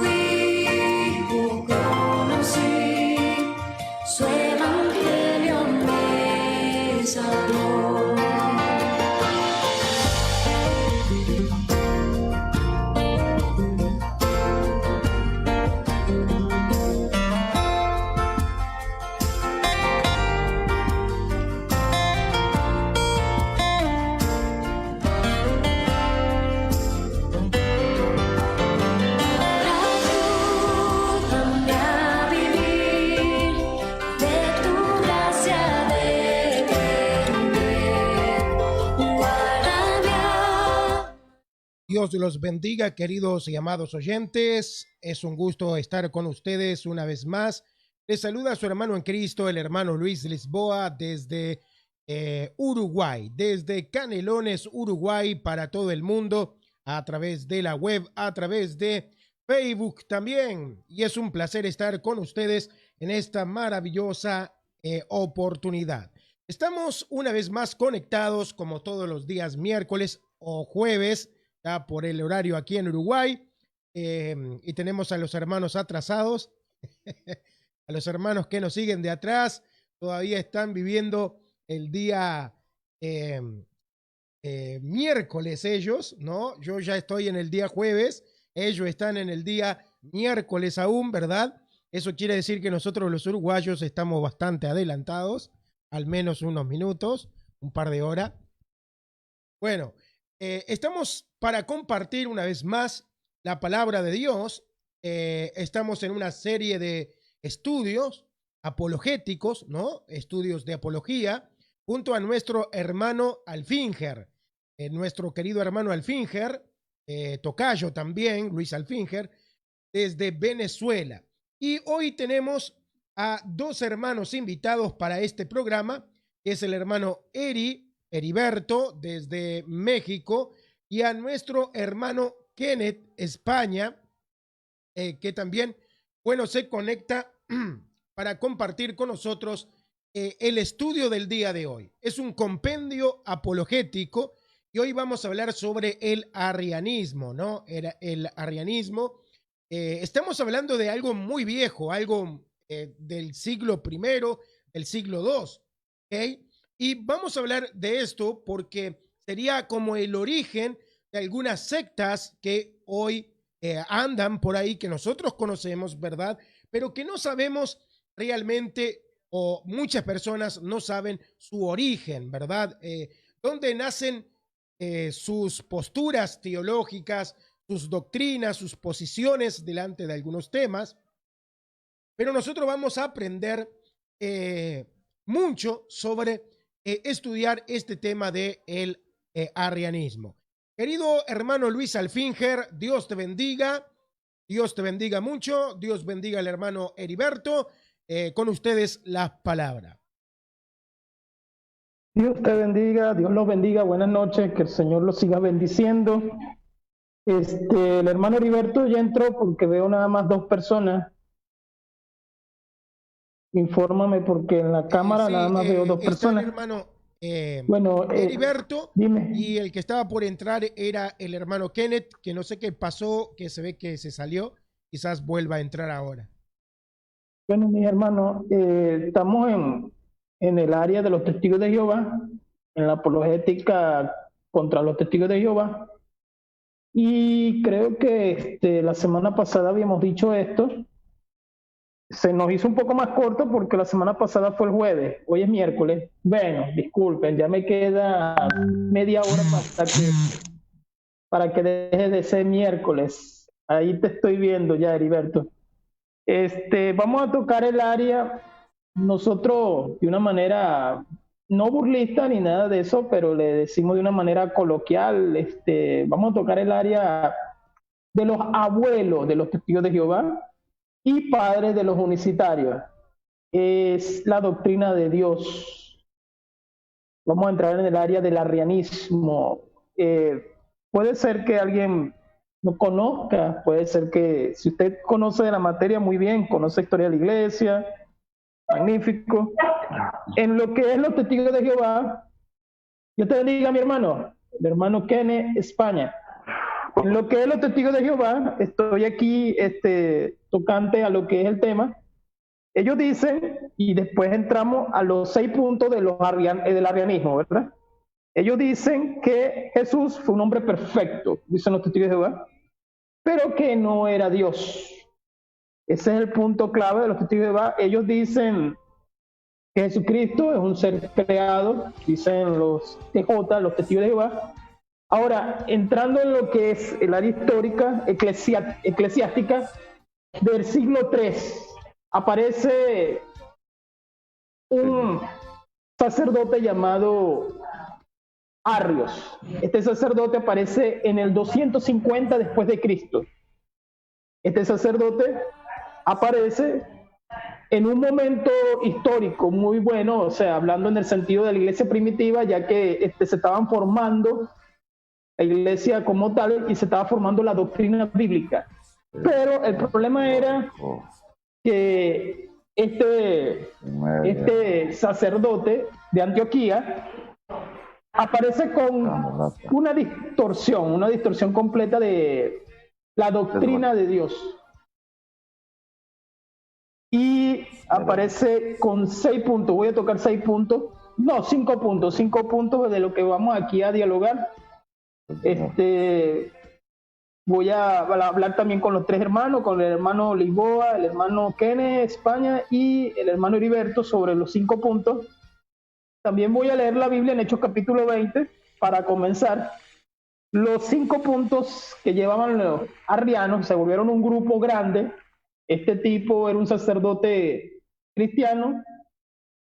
Hijo conocí, su evangelio me salvó. Dios los bendiga, queridos y amados oyentes. Es un gusto estar con ustedes una vez más. Les saluda a su hermano en Cristo, el hermano Luis Lisboa, desde Uruguay, desde Canelones, Uruguay, para todo el mundo, a través de la web, a través de Facebook también. Y es un placer estar con ustedes en esta maravillosa oportunidad. Estamos una vez más conectados, como todos los días miércoles o jueves, por el horario aquí en Uruguay, y tenemos a los hermanos atrasados, a los hermanos que nos siguen de atrás, todavía están viviendo el día miércoles ellos, ¿no? Yo ya estoy en el día jueves, ellos están en el día miércoles aún, ¿verdad? Eso quiere decir que nosotros los uruguayos estamos bastante adelantados, al menos unos minutos, un par de horas. Bueno, estamos para compartir una vez más la palabra de Dios. Estamos en una serie de estudios apologéticos, ¿no? Estudios de apología, junto a nuestro hermano Alfinger, nuestro querido hermano Alfinger, tocayo también, Luis Alfinger, desde Venezuela. Y hoy tenemos a dos hermanos invitados para este programa, que es el hermano Heriberto desde México, y a nuestro hermano Kenneth España, que también, bueno, se conecta para compartir con nosotros el estudio del día de hoy. Es un compendio apologético y hoy vamos a hablar sobre el arrianismo, ¿no? El arrianismo. Estamos hablando de algo muy viejo, algo del siglo I, del siglo II, ¿ok? Y vamos a hablar de esto porque sería como el origen de algunas sectas que hoy andan por ahí, que nosotros conocemos, ¿verdad? Pero que no sabemos realmente, o muchas personas no saben su origen, ¿verdad? Dónde nacen sus posturas teológicas, sus doctrinas, sus posiciones delante de algunos temas. Pero nosotros vamos a aprender mucho sobre estudiar este tema del arrianismo. Querido hermano Luis Alfinger, Dios te bendiga mucho, Dios bendiga al hermano Heriberto, con ustedes la palabra. Dios te bendiga, Dios los bendiga, buenas noches, que el Señor los siga bendiciendo. El hermano Heriberto ya entró porque veo nada más dos personas. Infórmame porque en la cámara sí, nada más veo dos personas. El hermano Heriberto, dime. Y el que estaba por entrar era el hermano Kenneth, que no sé qué pasó, que se ve que se salió, quizás vuelva a entrar ahora. Bueno, mis hermanos, estamos en el área de los testigos de Jehová, en la apologética contra los testigos de Jehová, y creo que la semana pasada habíamos dicho esto. Se nos hizo un poco más corto porque la semana pasada fue el jueves, hoy es miércoles. Bueno, disculpen, ya me queda media hora para que deje de ser miércoles. Ahí te estoy viendo ya, Heriberto. Vamos a tocar el área, nosotros de una manera no burlista ni nada de eso, pero le decimos de una manera coloquial, vamos a tocar el área de los abuelos de los testigos de Jehová y padres de los unicitarios. Es la doctrina de Dios. Vamos a entrar en el área del arrianismo. Puede ser que alguien no conozca, puede ser que si usted conoce de la materia muy bien, conoce historia de la iglesia, magnífico. En lo que es los testigos de Jehová, yo te bendiga, mi hermano, el hermano Kenneth España. En lo que es los testigos de Jehová, estoy aquí tocante a lo que es el tema. Ellos dicen, y después entramos a los 6 puntos de del arrianismo, ¿verdad? Ellos dicen que Jesús fue un hombre perfecto, dicen los testigos de Jehová, pero que no era Dios. Ese es el punto clave de los testigos de Jehová. Ellos dicen que Jesucristo es un ser creado, dicen los TJ, los testigos de Jehová. Ahora, entrando en lo que es el área histórica, eclesiástica, del siglo III, aparece un sacerdote llamado Arrios. Este sacerdote aparece en el 250 después de Cristo. Este sacerdote aparece en un momento histórico muy bueno, o sea, hablando en el sentido de la iglesia primitiva, ya que se estaban formando la iglesia como tal y se estaba formando la doctrina bíblica. Pero el problema era que este sacerdote de Antioquía aparece con una distorsión completa de la doctrina de Dios. Y aparece con 6 puntos, voy a tocar 6 puntos, no, 5 puntos de lo que vamos aquí a dialogar. Voy a hablar también con los 3 hermanos, con el hermano Lisboa, el hermano Kenneth, España, y el hermano Heriberto sobre los 5 puntos. También voy a leer la Biblia en Hechos capítulo 20 para comenzar. Los 5 puntos que llevaban los arrianos se volvieron un grupo grande. Este tipo era un sacerdote cristiano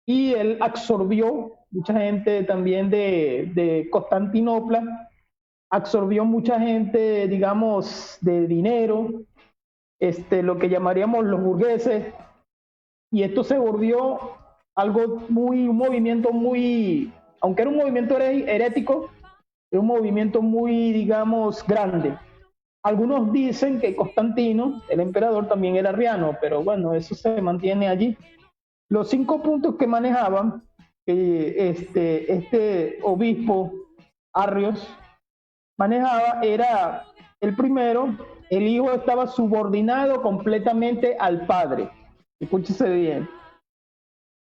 y él absorbió mucha gente también de Constantinopla, absorbió mucha gente, digamos, de dinero, lo que llamaríamos los burgueses, y esto se volvió un movimiento muy, aunque era un movimiento herético, era un movimiento muy, digamos, grande. Algunos dicen que Constantino, el emperador, también era arriano, pero bueno, eso se mantiene allí. Los 5 puntos que manejaban este obispo Arrios manejaba era, el primero, el hijo estaba subordinado completamente al padre. Escúchese bien.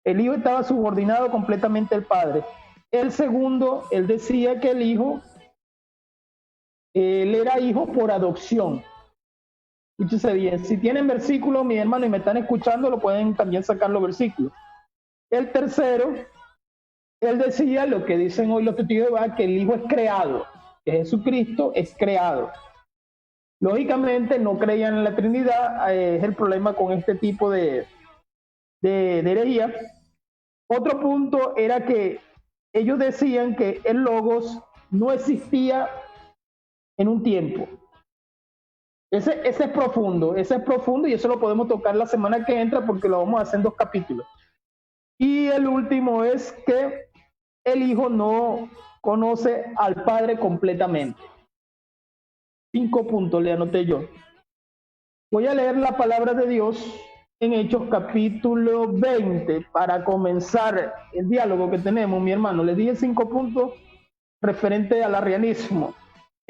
El hijo estaba subordinado completamente al padre. El segundo, él decía que el hijo, él era hijo por adopción. Escúchese bien. Si tienen versículos, mi hermano, y me están escuchando, lo pueden también sacar los versículos. El tercero, él decía lo que dicen hoy los testigos de Jehová, que el hijo es creado, que Jesucristo es creado. Lógicamente no creían en la Trinidad, es el problema con este tipo de herejía. Otro punto era que ellos decían que el Logos no existía en un tiempo. Ese es profundo y eso lo podemos tocar la semana que entra porque lo vamos a hacer en 2 capítulos. Y el último es que el Hijo no conoce al Padre completamente. 5 puntos le anoté yo. Voy a leer la palabra de Dios en Hechos capítulo 20 para comenzar el diálogo que tenemos, mi hermano. Les dije 5 puntos referente al arrianismo.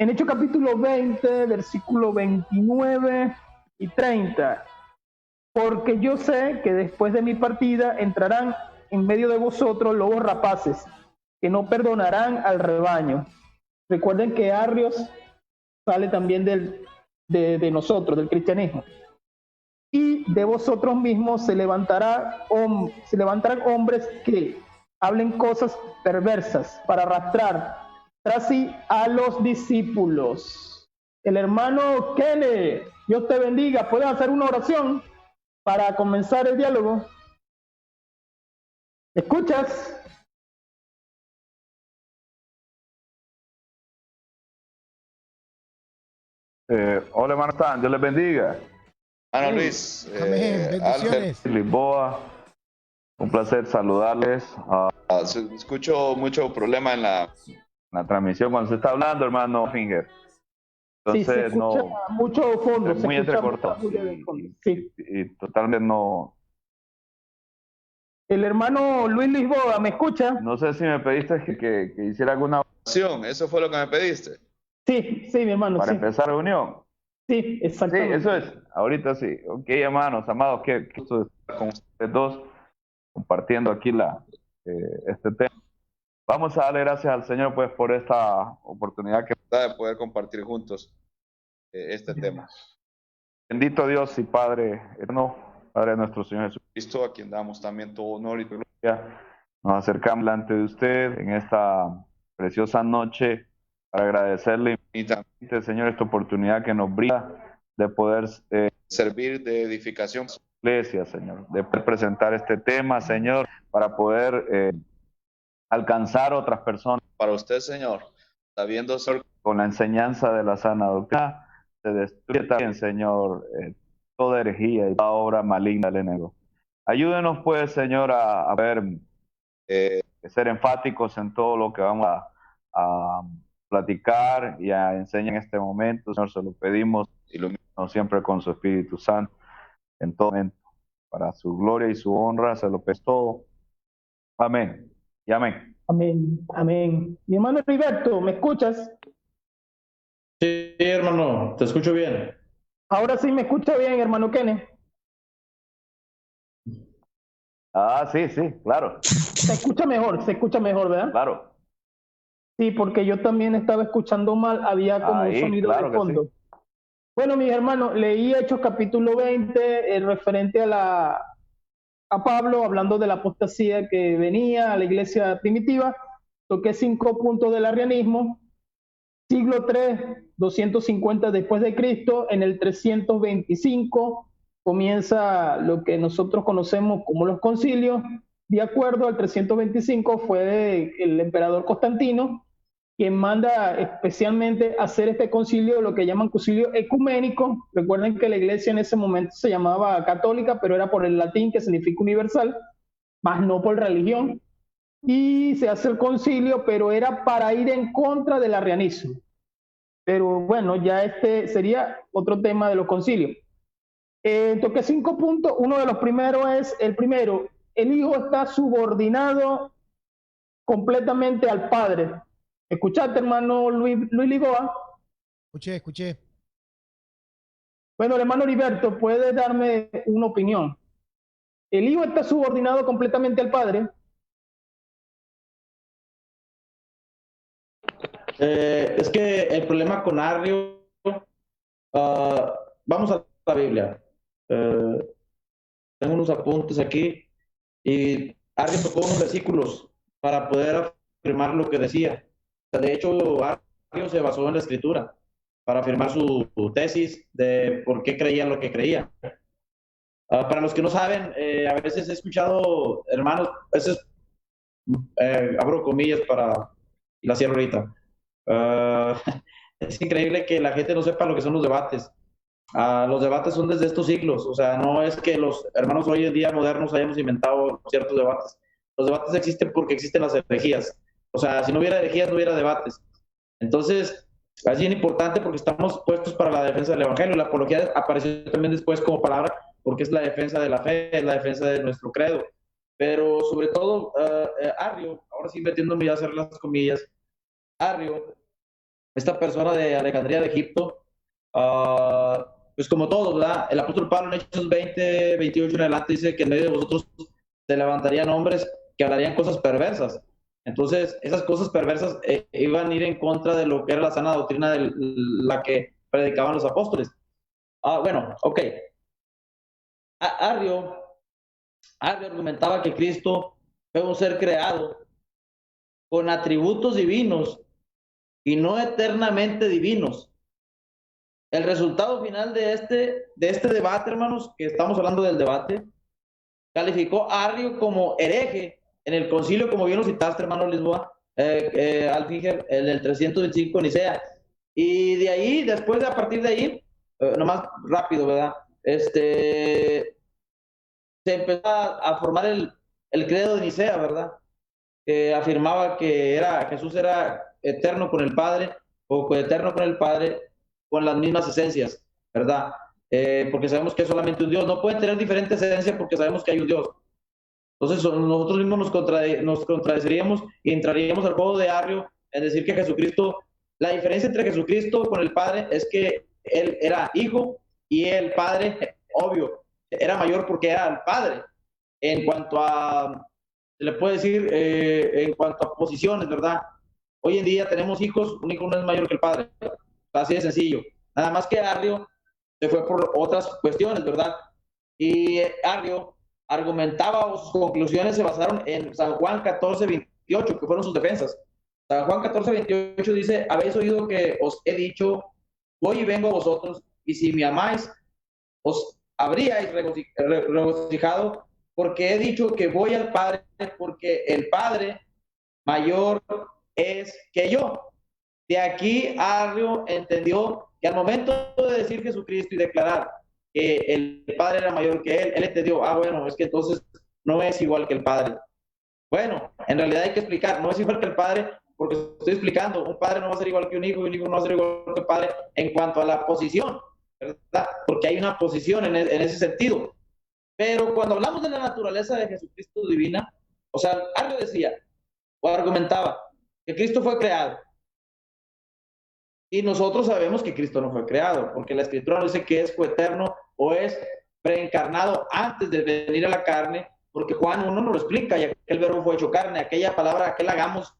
En Hechos capítulo 20, versículo 29 y 30. Porque yo sé que después de mi partida entrarán en medio de vosotros lobos rapaces, que no perdonarán al rebaño. Recuerden que Arrios sale también de nosotros, del cristianismo. Y de vosotros mismos se levantarán hombres que hablen cosas perversas para arrastrar tras sí a los discípulos. El hermano Kenneth, Dios te bendiga. ¿Puedes hacer una oración para comenzar el diálogo? ¿Escuchas? Hola, hermano Stan, Dios les bendiga. Hermano Luis, Amén, bendiciones. Lisboa, un placer saludarles. Escucho mucho problema en La transmisión cuando se está hablando, hermano Finger. Sí, se Entonces, escucha mucho fondo. es muy entrecortado. Sí. Y totalmente no. El hermano Luis Lisboa, ¿me escucha? No sé si me pediste que hiciera alguna. oración. Eso fue lo que me pediste. Sí, sí, mi hermano, para sí. empezar la reunión. Sí, Sí, exactamente. eso es. Ahorita sí. Ok, hermanos, amados, qué gusto estar con ustedes dos compartiendo aquí este tema. Vamos a darle gracias al Señor pues por esta oportunidad que Da de poder compartir juntos este tema. bendito Dios y Padre eterno, Padre de nuestro Señor Cristo, a quien damos también todo honor y gloria. Jesucristo, nos acercamos delante de usted en esta preciosa noche para agradecerle Y también Señor esta oportunidad que nos brinda de poder servir de edificación iglesia, Señor, de poder presentar este tema, Señor, para poder alcanzar otras personas para usted, Señor, sabiendo ser con la enseñanza de la sana doctrina. Se destruye también, Señor, toda herejía y toda obra maligna del enemigo. Ayúdenos, pues, Señor, a ver, ser enfáticos en todo lo que vamos a platicar y a enseñar en este momento. Señor, se lo pedimos, ilumínanos siempre con su Espíritu Santo en todo momento. Para su gloria y su honra, se lo pedimos todo. Amén. Y amén. Amén, amén. Mi hermano Heriberto, ¿me escuchas? Sí, hermano, te escucho bien. Ahora sí me escucha bien, hermano Kenneth. Ah, sí, sí, claro, Se escucha mejor, ¿verdad? claro. Sí, porque yo también estaba escuchando mal, había como un Ahí, sonido claro de que fondo. sí. Bueno, mis hermanos, leí Hechos capítulo 20, referente a Pablo, hablando de la apostasía que venía a la iglesia primitiva. Toqué 5 puntos del arrianismo. Siglo 3, 250 después de Cristo, en el 325 comienza lo que nosotros conocemos como los concilios. De acuerdo al 325 fue el emperador Constantino quien manda especialmente hacer este concilio, lo que llaman concilio ecuménico. Recuerden que la iglesia en ese momento se llamaba católica, pero era por el latín, que significa universal, más no por religión. Y se hace el concilio, pero era para ir en contra del arrianismo. Pero bueno, ya este sería otro tema de los concilios. Toqué 5 puntos. Uno de los primeros es, el primero, el hijo está subordinado completamente al padre. ¿Escuchaste, hermano Luis Ligoa? Escuché. Bueno, el hermano Heriberto, ¿puede darme una opinión? ¿El hijo está subordinado completamente al padre? Es que el problema con Arrio, vamos a la Biblia. Tengo unos apuntes aquí y Arrio tocó unos versículos para poder afirmar lo que decía. De hecho, Arrio se basó en la escritura para afirmar su tesis de por qué creía lo que creía. Para los que no saben, a veces he escuchado, hermanos, a veces abro comillas para y la cierro ahorita. Es increíble que la gente no sepa lo que son los debates. Los debates son desde estos siglos, o sea, no es que los hermanos hoy en día modernos hayamos inventado ciertos debates. Los debates existen porque existen las herejías. O sea, si no hubiera herejías, no hubiera debates. Entonces, es bien importante porque estamos puestos para la defensa del Evangelio. La apología apareció también después como palabra porque es la defensa de la fe, es la defensa de nuestro credo. Pero sobre todo, Arrio, ahora sí metiéndome ya a hacer las comillas, Arrio, esta persona de Alejandría de Egipto, pues como todos, ¿verdad? El apóstol Pablo en Hechos 20, 28 en adelante dice que en medio de vosotros se levantarían hombres que hablarían cosas perversas. Entonces, esas cosas perversas iban a ir en contra de lo que era la sana doctrina de la que predicaban los apóstoles. Bueno, ok. Arrio argumentaba que Cristo fue un ser creado con atributos divinos y no eternamente divinos. El resultado final de este debate, hermanos, que estamos hablando del debate, calificó a Arrio como hereje en el concilio, como bien lo citaste, hermano Lisboa, Alfinger, el del 325 en Nicea. Y de ahí, después a partir de ahí, nomás rápido, ¿verdad? Se empezó a formar el credo de Nicea, ¿verdad? Que afirmaba que Jesús era eterno con el Padre, o coeterno con el Padre, con las mismas esencias, ¿verdad? Porque sabemos que es solamente un Dios. No pueden tener diferentes esencias porque sabemos que hay un Dios. Entonces nosotros mismos nos contradeciríamos y entraríamos al juego de Arrio en decir que Jesucristo La diferencia entre Jesucristo con el Padre es que él era hijo y el Padre, obvio, era mayor porque era el Padre. En cuanto a, se le puede decir, en cuanto a posiciones, ¿verdad? Hoy en día tenemos hijos, un hijo no es mayor que el Padre. Así de sencillo. Nada más que Arrio se fue por otras cuestiones, ¿verdad? Y Arrio argumentaba o sus conclusiones se basaron en San Juan 14:28, que fueron sus defensas. San Juan 14:28 dice, habéis oído que os he dicho, voy y vengo a vosotros, y si me amáis, os habríais regocijado, porque he dicho que voy al Padre, porque el Padre mayor es que yo. De aquí Arrio entendió que al momento de decir Jesucristo y declarar que el Padre era mayor que él entendió, bueno, es que entonces no es igual que el Padre. Bueno, en realidad hay que explicar, no es igual que el Padre, porque estoy explicando, un padre no va a ser igual que un hijo, y un hijo no va a ser igual que un padre en cuanto a la posición, ¿verdad? Porque hay una posición en ese sentido. Pero cuando hablamos de la naturaleza de Jesucristo divina, o sea, algo decía, o argumentaba, que Cristo fue creado. Y nosotros sabemos que Cristo no fue creado, porque la Escritura dice que es coeterno o es preencarnado antes de venir a la carne, porque Juan 1 nos lo explica, y aquel verbo fue hecho carne, aquella palabra, aquel hagamos,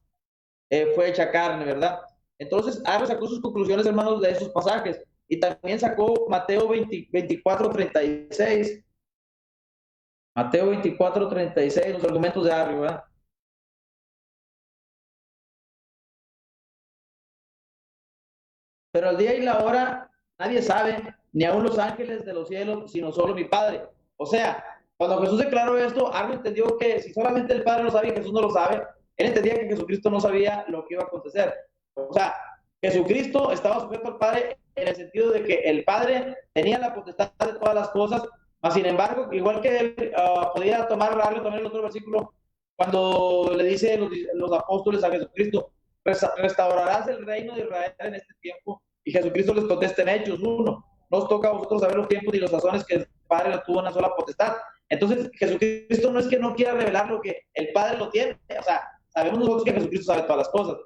fue hecha carne, ¿verdad? Entonces, Arrio sacó sus conclusiones, hermanos, de esos pasajes, y también sacó Mateo 24:36, Mateo 24:36, los argumentos de Arrio, ¿verdad? Pero el día y la hora nadie sabe, ni aun los ángeles de los cielos, sino solo mi Padre. O sea, cuando Jesús declaró esto, Arrio entendió que si solamente el Padre lo sabe y Jesús no lo sabe, él entendía que Jesucristo no sabía lo que iba a acontecer. O sea, Jesucristo estaba sujeto al Padre en el sentido de que el Padre tenía la potestad de todas las cosas, mas sin embargo, igual que él podía tomar Arrio también el otro versículo, cuando le dice los apóstoles a Jesucristo, restaurarás el reino de Israel en este tiempo, y Jesucristo les contesta en Hechos 1, nos toca a vosotros saber los tiempos y las razones que el Padre lo tuvo una sola potestad. Entonces, Jesucristo no es que no quiera revelar lo que el Padre lo tiene, o sea, sabemos nosotros que Jesucristo sabe todas las cosas,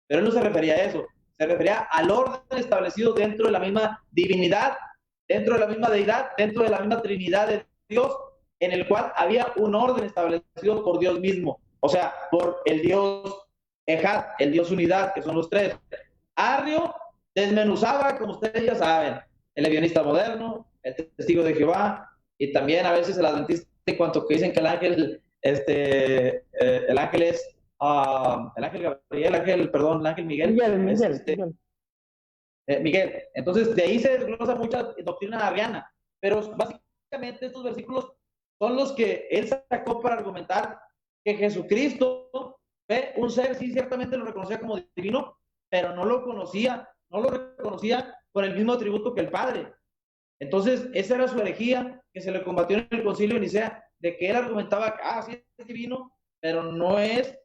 pero él no se refería a eso, se refería al orden establecido dentro de la misma divinidad, dentro de la misma deidad, dentro de la misma Trinidad de Dios, en el cual había un orden establecido por Dios mismo, o sea, por el Dios Ejad, el Dios unidad, que son los tres. Arrio desmenuzaba, como ustedes ya saben, el levianista moderno, el testigo de Jehová, y también a veces el adventista, en cuanto que dicen que el ángel, el ángel es, el ángel Gabriel, el ángel Miguel. Miguel. Entonces, de ahí se desglosa mucha doctrina arriana, pero básicamente estos versículos son los que él sacó para argumentar que Jesucristo un ser, sí, ciertamente lo reconocía como divino, pero no lo reconocía con el mismo atributo que el Padre. Entonces, esa era su herejía que se le combatió en el concilio de Nicea, de que él argumentaba que, sí es divino, pero no es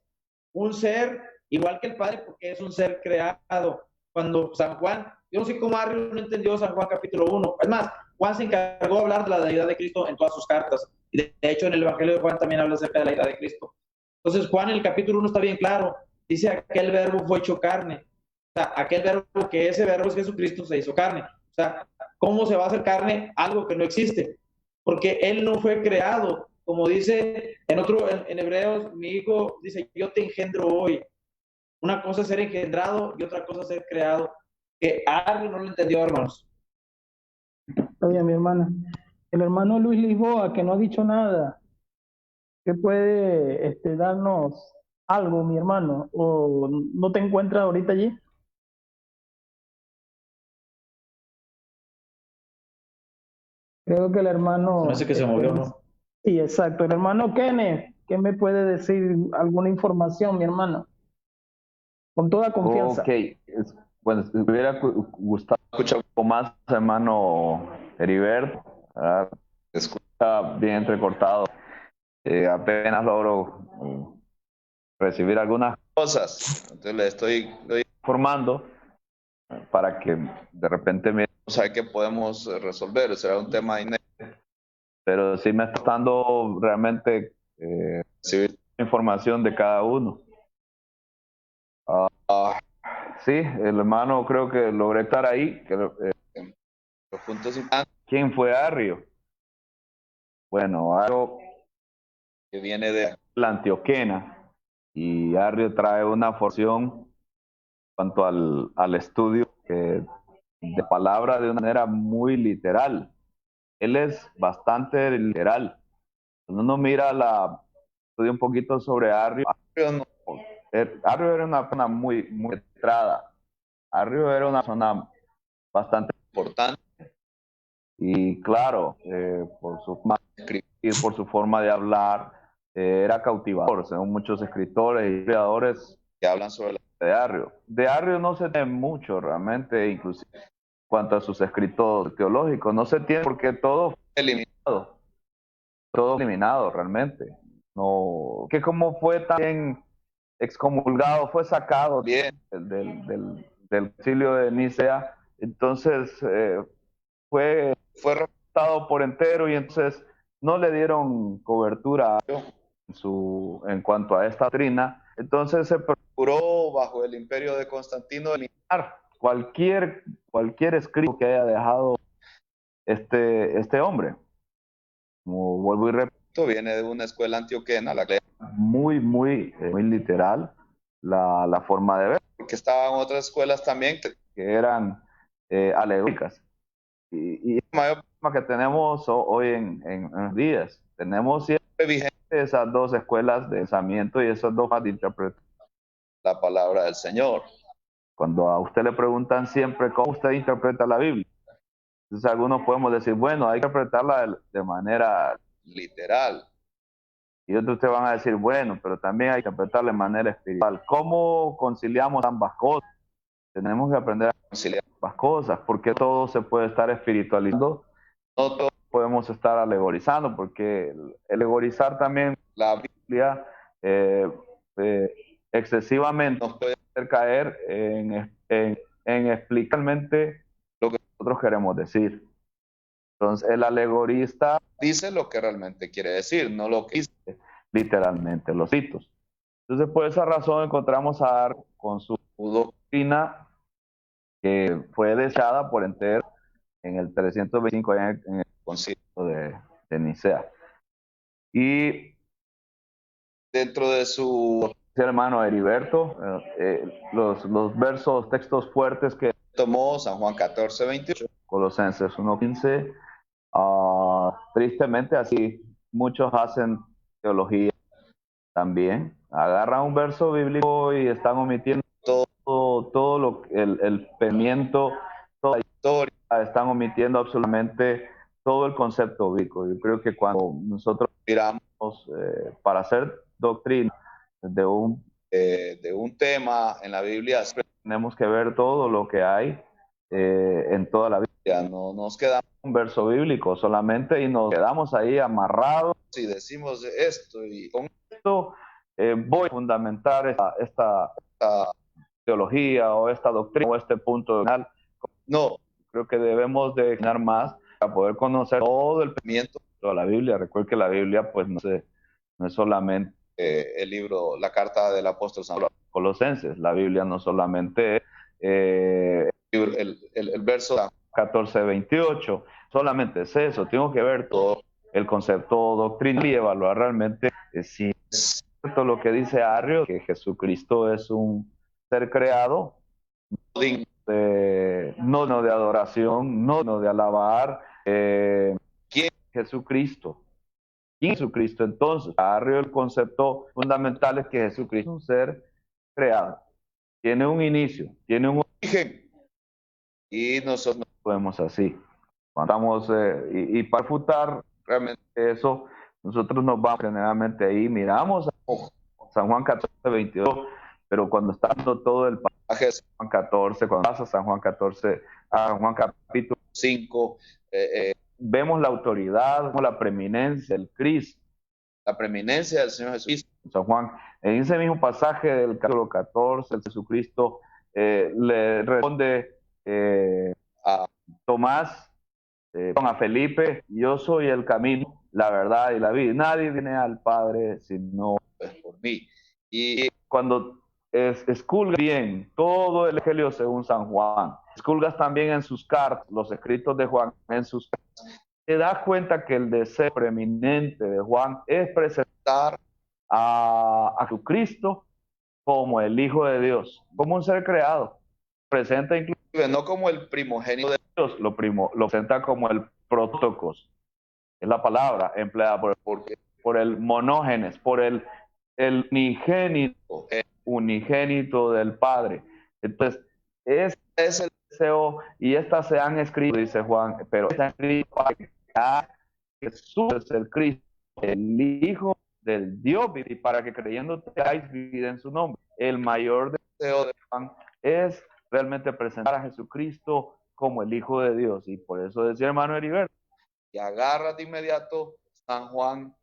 un ser igual que el Padre, porque es un ser creado. Cuando San Juan, yo no sé cómo Arrio no entendió San Juan capítulo 1, es más, Juan se encargó de hablar de la deidad de Cristo en todas sus cartas, y de hecho en el Evangelio de Juan también habla acerca de la deidad de Cristo. Entonces Juan en el capítulo 1 está bien claro, dice aquel verbo fue hecho carne, o sea, aquel verbo, que ese verbo es Jesucristo, se hizo carne. O sea, ¿cómo se va a hacer carne algo que no existe? Porque él no fue creado, como dice en Hebreos, mi hijo dice, yo te engendro hoy. Una cosa es ser engendrado y otra cosa es ser creado, que algo no lo entendió, hermanos. Oye, mi hermana, el hermano Luis Lisboa, que no ha dicho nada, ¿qué puede darnos algo, mi hermano? ¿O no te encuentras ahorita allí? Creo que el hermano... Parece que se movió, ¿no? Sí, exacto. El hermano Kenneth, ¿qué me puede decir? ¿Alguna información, mi hermano? Con toda confianza. Ok, bueno, me hubiera gustado escuchar un poco más, hermano Heriberto, ¿verdad? Escucha bien entrecortado. Apenas logro recibir algunas Cosas. Entonces le estoy informando para que de repente me... o sea, que podemos resolver. Será un tema inédito. Pero sí me está dando realmente Sí. información de cada uno. Sí, el hermano creo que logré estar ahí. Los puntos importantes ¿Quién fue Arrio? Bueno, Arrio que viene de la Antioquena y Arrio trae una formación en cuanto al estudio de palabra de una manera muy literal. Él es bastante literal. Cuando uno estudia un poquito sobre Arrio, Arrio era una persona muy letrada. Arrio era una persona bastante importante y claro, por su forma de escribir, por su forma de hablar, era cautivador, según muchos escritores y creadores que hablan sobre de Arrio. De Arrio no se tiene mucho realmente, inclusive en cuanto a sus escritos teológicos, no se tiene porque eliminado. todo eliminado realmente. No, que como fue también excomulgado, fue sacado Bien. del concilio de Nicea, entonces fue refutado por entero y entonces no le dieron cobertura en cuanto a esta doctrina. Entonces se Procuró bajo el imperio de Constantino eliminar cualquier escrito que haya dejado este hombre. Como vuelvo y repito, viene de una escuela antioquena, la que muy literal la forma de ver, porque estaban otras escuelas también que eran alegóricas. Y el mayor problema que tenemos hoy en días, tenemos siempre vigentes esas dos escuelas de pensamiento y esas dos formas de interpretar la palabra del Señor. Cuando a usted le preguntan siempre cómo usted interpreta la Biblia, entonces algunos podemos decir, bueno, hay que interpretarla de manera literal. Y otros te van a decir, bueno, pero también hay que interpretarla de manera espiritual. ¿Cómo conciliamos ambas cosas? Tenemos que aprender a conciliar ambas cosas, porque todo se puede estar espiritualizando, no todo podemos estar alegorizando, porque el alegorizar también la Biblia excesivamente nos puede hacer caer en explicarmente lo que nosotros queremos decir. Entonces, el alegorista dice lo que realmente quiere decir, no lo que dice literalmente los hitos. Entonces, por esa razón encontramos a Ar con su doctrina que fue desechada por entero en el 325 en el concilio de Nicea. Y dentro de su hermano Heriberto, los versos, textos fuertes que tomó San Juan 14, 28. Colosenses 1:15, tristemente así muchos hacen teología también. Agarran un verso bíblico y están omitiendo todo el pensamiento, toda la historia, están omitiendo absolutamente todo el concepto bíblico. Yo creo que cuando nosotros miramos para hacer doctrina de un tema en la Biblia, tenemos que ver todo lo que hay en toda la Biblia. No nos quedamos un verso bíblico solamente y nos quedamos ahí amarrados. Si decimos esto y con esto voy a fundamentar esta teología o esta doctrina o este punto final. No, creo que debemos de ganar más para poder conocer todo el pensamiento de la Biblia. Recuerde que la Biblia pues no es solamente el libro, la carta del apóstol San Pablo. Colosenses. La Biblia no solamente es el verso 14-28, solamente es eso. Tengo que ver todo el concepto doctrinal y evaluar realmente si es cierto lo que dice Arrio, que Jesucristo es un ser creado, no de adoración, no de alabar. ¿Quién es Jesucristo? ¿Quién es Jesucristo? Entonces, Arrio, el concepto fundamental es que Jesucristo es un ser creado. Tiene un inicio, tiene un origen. Y nosotros podemos así. Vamos, y para refutar realmente eso, nosotros nos vamos generalmente ahí, miramos a San Juan 14:22, pero cuando está dando todo el pasaje San Juan 14, cuando pasa San Juan 14, a San Juan capítulo 5, vemos la autoridad, vemos la preeminencia del Cristo. La preeminencia del Señor Jesucristo. San Juan, en ese mismo pasaje del capítulo 14, el Jesucristo le responde a Tomás, a Felipe, yo soy el camino, la verdad y la vida. Nadie viene al Padre sino por mí. Y cuando Esculgas bien todo el Evangelio según San Juan. Esculgas también en sus cartas, los escritos de Juan en sus cartas. Te das cuenta que el deseo preeminente de Juan es presentar a Jesucristo como el Hijo de Dios, como un ser creado. Presenta inclusive no como el primogénito de Dios, lo presenta como el protocos. Es la palabra empleada por el monógenes, por el unigénito del Padre. Entonces, ese es el deseo, y estas se han escrito, dice Juan, pero está escrito para que Jesús es el Cristo, el Hijo del Dios, y para que creyendo tengáis vida en su nombre. El mayor deseo de Juan es realmente presentar a Jesucristo como el Hijo de Dios, y por eso decía hermano Heriberto, y agarras de inmediato San Juan,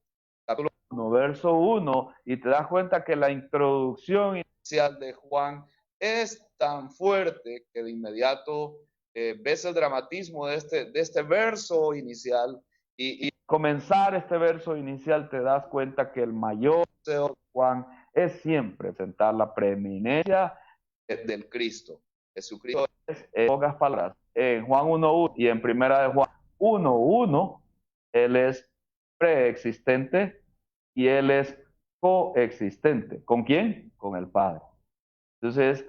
capítulo 1, verso 1, y te das cuenta que la introducción inicial de Juan es tan fuerte que de inmediato ves el dramatismo de este verso inicial y comenzar este verso inicial te das cuenta que el mayor deseo de Juan es siempre presentar la preeminencia del Cristo. Jesucristo en pocas palabras, en Juan 1.1 y en primera de Juan 1.1, Él es preexistente y Él es coexistente. ¿Con quién? Con el Padre. Entonces,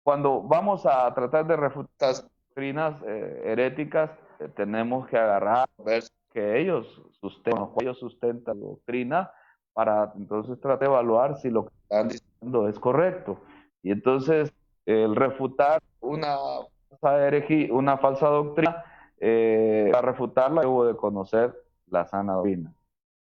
cuando vamos a tratar de refutar doctrinas heréticas, tenemos que agarrar versos que ellos sustentan la doctrina para entonces tratar de evaluar si lo que están diciendo es correcto. Y entonces, el refutar una falsa doctrina, para refutarla debo de conocer la sana doctrina.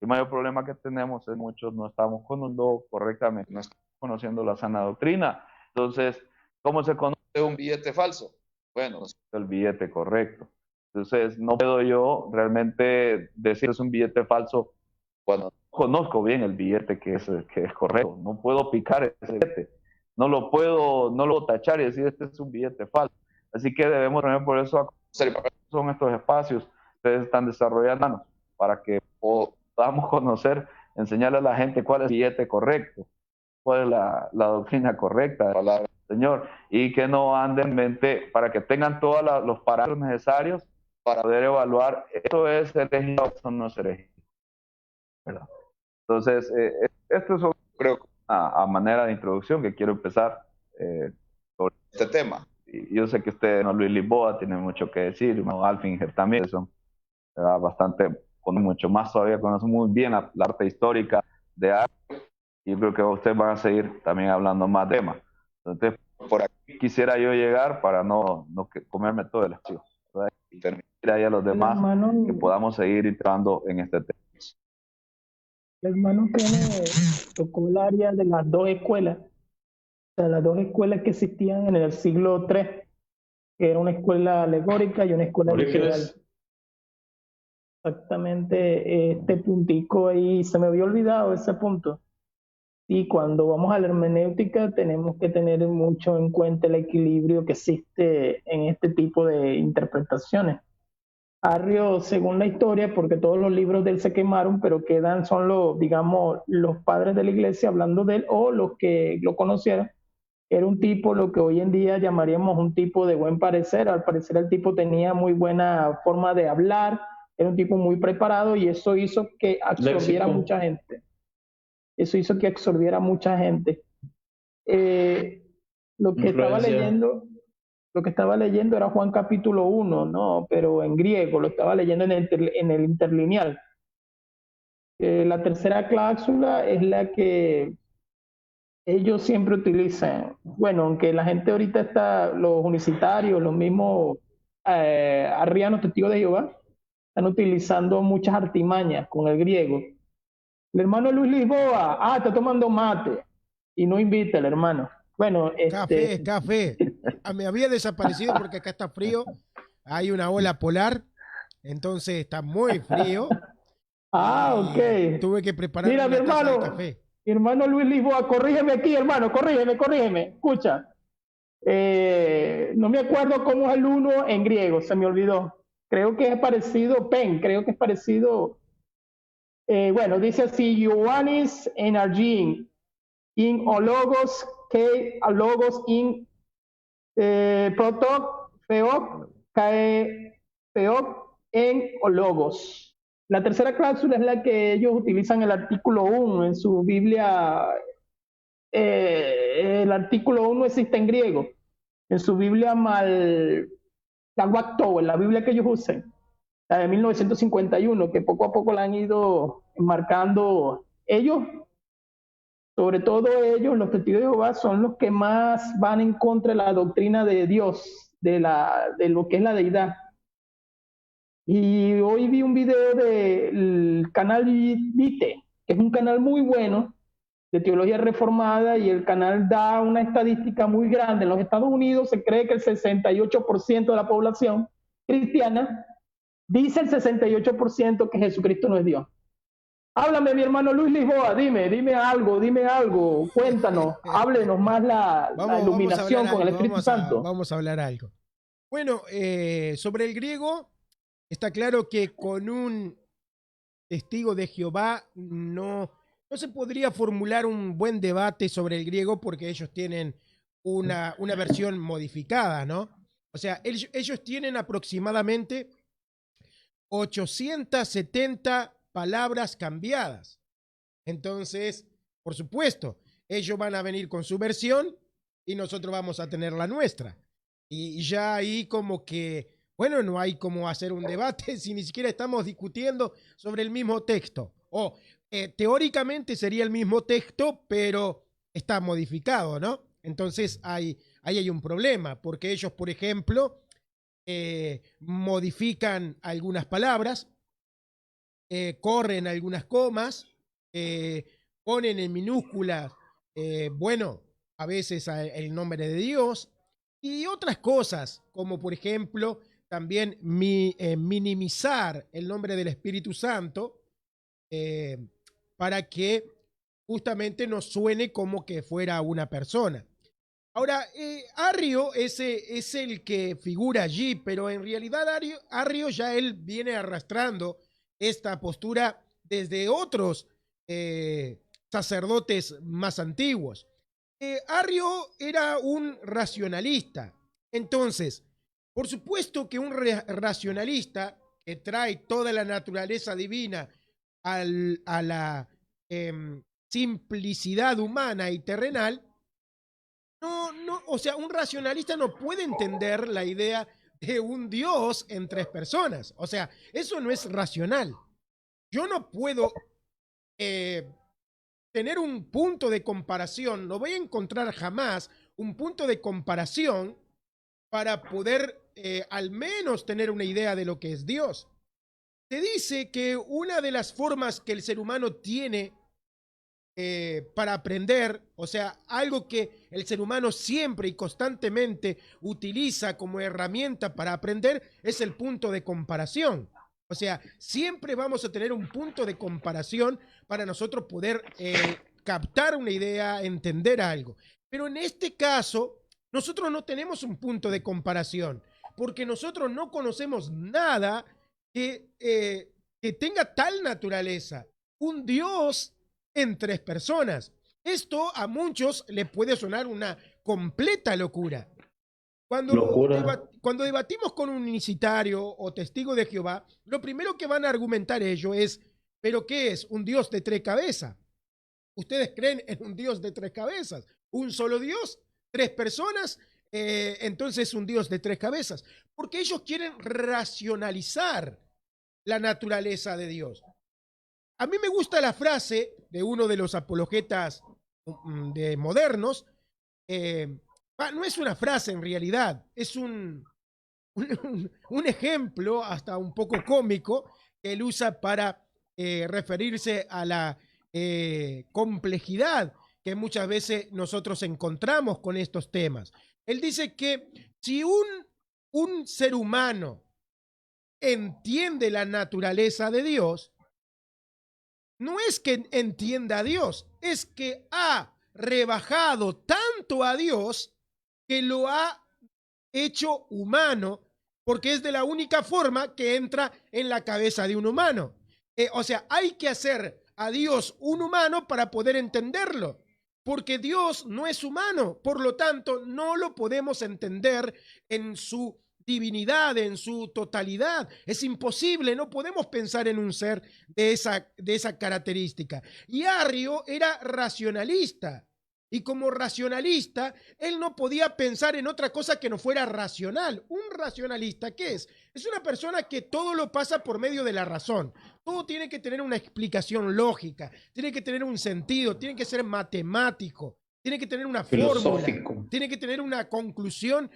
El mayor problema que tenemos es muchos no estamos conociendo correctamente, no estamos conociendo la sana doctrina. Entonces, ¿cómo se conoce un billete falso? Bueno, el billete correcto? Entonces, no puedo yo realmente decir que es un billete falso cuando conozco bien el billete que es correcto. No puedo picar ese billete. No lo puedo tachar y decir este es un billete falso. Así que debemos también por eso son estos espacios que ustedes están desarrollando para que podamos conocer, enseñarle a la gente cuál es el billete correcto, cuál es la doctrina correcta de la palabra del Señor, y que no anden en mente, para que tengan todos los parámetros necesarios para poder evaluar esto es herejía o esto no es herejía. ¿Verdad? Entonces, esto es, creo, a manera de introducción que quiero empezar sobre este tema. Y yo sé que usted, no, Luis Lisboa, tiene mucho que decir, no, Alfinger también, son bastante, con mucho más todavía, conocen muy bien la arte histórica de arte, y creo que ustedes van a seguir también hablando más de temas. Entonces, por aquí quisiera yo llegar para no comerme todo el espacio, ¿verdad? Y permitir ahí a los demás que podamos seguir entrando en este tema. El hermano tocó el área de las dos escuelas, o sea, las dos escuelas que existían en el siglo III, que era una escuela alegórica y una escuela literal. Exactamente, este puntico ahí, se me había olvidado ese punto. Y cuando vamos a la hermenéutica tenemos que tener mucho en cuenta el equilibrio que existe en este tipo de interpretaciones. Arrio, según la historia, porque todos los libros de él se quemaron, pero quedan son los padres de la iglesia hablando de él o los que lo conocieron. Era un tipo, lo que hoy en día llamaríamos un tipo de buen parecer. Al parecer el tipo tenía muy buena forma de hablar, era un tipo muy preparado y eso hizo que absorbiera mucha gente. Eso hizo que absorbiera mucha gente. Lo que estaba leyendo era Juan capítulo 1, ¿no? Pero en griego, lo estaba leyendo en el interlineal. La tercera cláusula es la que ellos siempre utilizan. Bueno, aunque la gente ahorita está, los unicitarios, los mismos arrianos testigos de Jehová, están utilizando muchas artimañas con el griego. El hermano Luis Lisboa, está tomando mate y no invita al hermano. Bueno, Café. Me había desaparecido porque acá está frío. Hay una ola polar, entonces está muy frío. Ok. Tuve que preparar Mira, mi hermano, café. Mi hermano Luis Lisboa, corrígeme aquí, hermano, corrígeme. Escucha. No me acuerdo cómo es el 1 en griego, se me olvidó. Creo que es parecido, creo que es parecido. Bueno, dice así, Ioannis en Argin, in ologos que logos in proto feok cae feok en logos. La tercera cláusula es la que ellos utilizan el artículo 1 en su Biblia. El artículo 1 existe en griego. En su Biblia la Wakto, en la Biblia que ellos usan, la de 1951, que poco a poco la han ido enmarcando ellos. Sobre todo ellos, los testigos de Jehová, son los que más van en contra de la doctrina de Dios, de lo que es la deidad. Y hoy vi un video del canal Vite, que es un canal muy bueno de teología reformada, y el canal da una estadística muy grande. En los Estados Unidos se cree que el 68% de la población cristiana dice el 68% que Jesucristo no es Dios. Háblame, mi hermano Luis Lisboa, dime algo, cuéntanos, háblenos más la iluminación con el Espíritu Santo. Vamos a hablar algo. Bueno, sobre el griego, está claro que con un testigo de Jehová no se podría formular un buen debate sobre el griego, porque ellos tienen una versión modificada, ¿no? O sea, ellos tienen aproximadamente 870 palabras cambiadas. Entonces, por supuesto, ellos van a venir con su versión y nosotros vamos a tener la nuestra. Y ya ahí como que, bueno, no hay como hacer un debate si ni siquiera estamos discutiendo sobre el mismo texto. O teóricamente sería el mismo texto, pero está modificado, ¿no? Entonces ahí hay un problema, porque ellos, por ejemplo, modifican algunas palabras, corren algunas comas, ponen en minúsculas, bueno, a veces el nombre de Dios, y otras cosas, como por ejemplo también minimizar el nombre del Espíritu Santo, para que justamente nos suene como que fuera una persona. Ahora, Arrio es el que figura allí, pero en realidad Arrio ya él viene arrastrando esta postura desde otros sacerdotes más antiguos. Arrio era un racionalista. Entonces, por supuesto que un racionalista que trae toda la naturaleza divina a la simplicidad humana y terrenal, o sea, un racionalista no puede entender la idea de un Dios en tres personas. O sea, eso no es racional. Yo no puedo tener un punto de comparación, no voy a encontrar jamás un punto de comparación para poder al menos tener una idea de lo que es Dios. Se dice que una de las formas que el ser humano tiene para aprender, o sea, algo que el ser humano siempre y constantemente utiliza como herramienta para aprender, es el punto de comparación. O sea, siempre vamos a tener un punto de comparación para nosotros poder captar una idea, entender algo. Pero en este caso, nosotros no tenemos un punto de comparación, porque nosotros no conocemos nada que tenga tal naturaleza. Un Dios en tres personas. Esto a muchos les puede sonar una completa locura. Cuando debatimos con un unicitario o testigo de Jehová, lo primero que van a argumentar ellos es, ¿pero qué es? ¿Un Dios de tres cabezas? ¿Ustedes creen en un Dios de tres cabezas? ¿Un solo Dios? ¿Tres personas? Entonces un Dios de tres cabezas. Porque ellos quieren racionalizar la naturaleza de Dios. A mí me gusta la frase de uno de los apologetas modernos. No es una frase en realidad, es un ejemplo hasta un poco cómico que él usa para referirse a la complejidad que muchas veces nosotros encontramos con estos temas. Él dice que si un ser humano entiende la naturaleza de Dios, no es que entienda a Dios, es que ha rebajado tanto a Dios que lo ha hecho humano, porque es de la única forma que entra en la cabeza de un humano. O sea, hay que hacer a Dios un humano para poder entenderlo. porque Dios no es humano, por lo tanto no lo podemos entender en su divinidad, en su totalidad. Es imposible, no podemos pensar en un ser de esa característica. Y Arrio era racionalista, y como racionalista, él no podía pensar en otra cosa que no fuera racional. Un racionalista, ¿qué es? Es una persona que todo lo pasa por medio de la razón. Todo tiene que tener una explicación lógica, tiene que tener un sentido, tiene que ser matemático, tiene que tener una fórmula, tiene que tener una conclusión,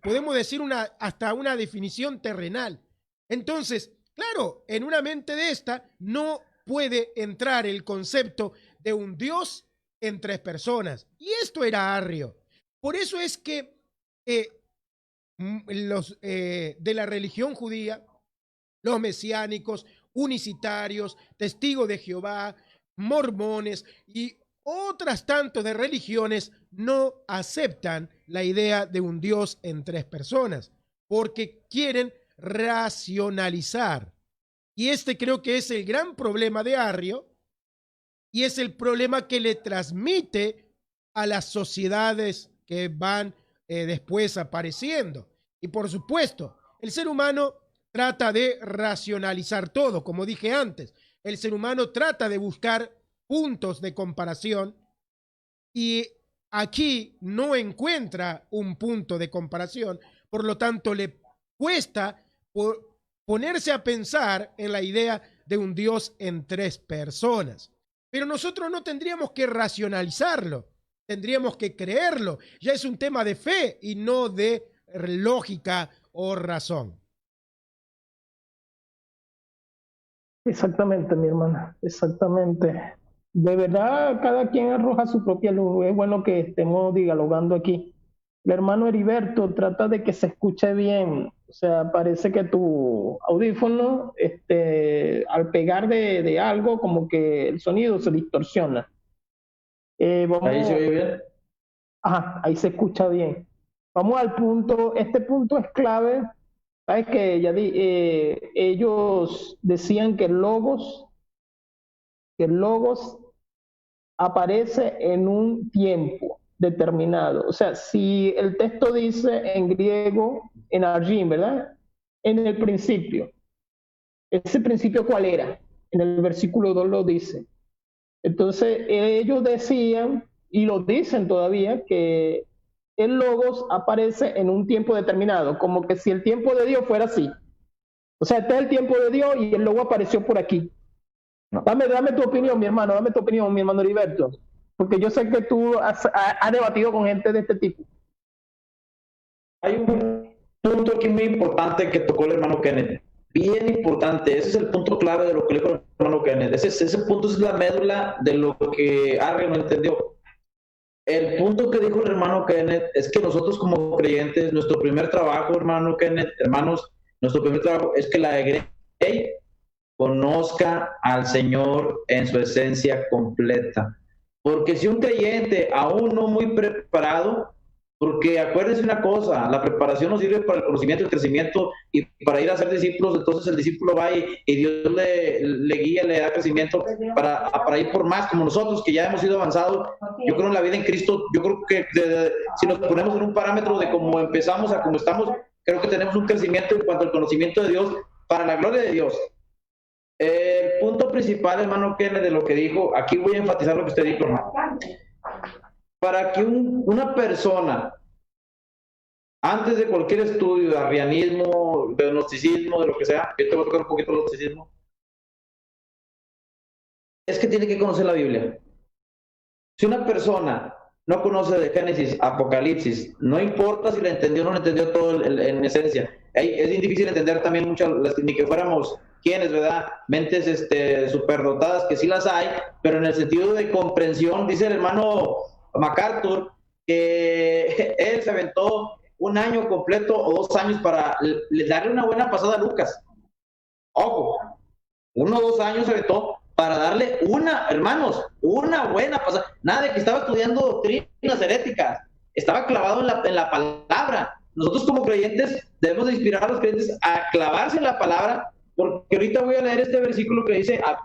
podemos decir hasta una definición terrenal. Entonces, claro, en una mente de esta no puede entrar el concepto de un Dios en tres personas. Y esto era Arrio. Por eso es que los de la religión judía, los mesiánicos, unicitarios, testigos de Jehová, mormones y otras tantas de religiones no aceptan la idea de un Dios en tres personas, porque quieren racionalizar. Y este creo que es el gran problema de Arrio, y es el problema que le transmite a las sociedades que van después apareciendo. Y por supuesto, el ser humano trata de racionalizar todo, como dije antes. El ser humano trata de buscar puntos de comparación y aquí no encuentra un punto de comparación, por lo tanto le cuesta ponerse a pensar en la idea de un Dios en tres personas. Pero nosotros no tendríamos que racionalizarlo, tendríamos que creerlo. Ya es un tema de fe y no de lógica o razón. Exactamente, mi hermana, exactamente. De verdad, cada quien arroja su propia luz. Es bueno que estemos dialogando aquí. El hermano Heriberto trata de que se escuche bien. O sea, parece que tu audífono, al pegar de algo, como que el sonido se distorsiona. Ahí se oye bien. Ajá, ahí se escucha bien. Vamos al punto. Este punto es clave. Sabes que ellos decían que el logos aparece en un tiempo determinado. O sea, si el texto dice en griego, en argim, ¿verdad? En el principio. ¿Ese principio cuál era? En el versículo 2 lo dice. Entonces, ellos decían, y lo dicen todavía, que el logos aparece en un tiempo determinado, como que si el tiempo de Dios fuera así. O sea, este es el tiempo de Dios y el logo apareció por aquí. No. Dame tu opinión, mi hermano, mi hermano Heriberto, porque yo sé que tú has debatido con gente de este tipo. Hay un punto aquí muy importante que tocó el hermano Kenneth. Bien importante, ese es el punto clave de lo que le dijo el hermano Kenneth. Ese punto es la médula de lo que Arrio no entendió. El punto que dijo el hermano Kenneth es que nosotros como creyentes, nuestro primer trabajo, hermano Kenneth, hermanos, nuestro primer trabajo es que la Grey conozca al Señor en su esencia completa. Porque si un creyente aún no muy preparado, porque acuérdense una cosa, la preparación nos sirve para el conocimiento, el crecimiento y para ir a ser discípulos, entonces el discípulo va y Dios le guía, le da crecimiento para ir por más, como nosotros que ya hemos ido avanzados. Yo creo en la vida en Cristo, yo creo que si nos ponemos en un parámetro de cómo empezamos a cómo estamos, creo que tenemos un crecimiento en cuanto al conocimiento de Dios para la gloria de Dios. El punto principal, hermano Kenneth, de lo que dijo, aquí voy a enfatizar lo que usted dijo, hermano. Para que una persona, antes de cualquier estudio de arrianismo, de gnosticismo, de lo que sea, yo te voy a tocar un poquito de gnosticismo, es que tiene que conocer la Biblia. Si una persona no conoce de Génesis, Apocalipsis, no importa si la entendió o no la entendió todo en esencia. Es difícil entender también muchas, ni que fuéramos quienes, ¿verdad? Mentes superdotadas, que sí las hay, pero en el sentido de comprensión, dice el hermano MacArthur, que él se aventó un año completo o 2 años para darle una buena pasada a Lucas. Ojo, 1 o 2 años se aventó para darle una buena pasada. Nada de que estaba estudiando doctrinas heréticas, estaba clavado en la palabra. Nosotros como creyentes debemos de inspirar a los creyentes a clavarse en la palabra, porque ahorita voy a leer este versículo que dice a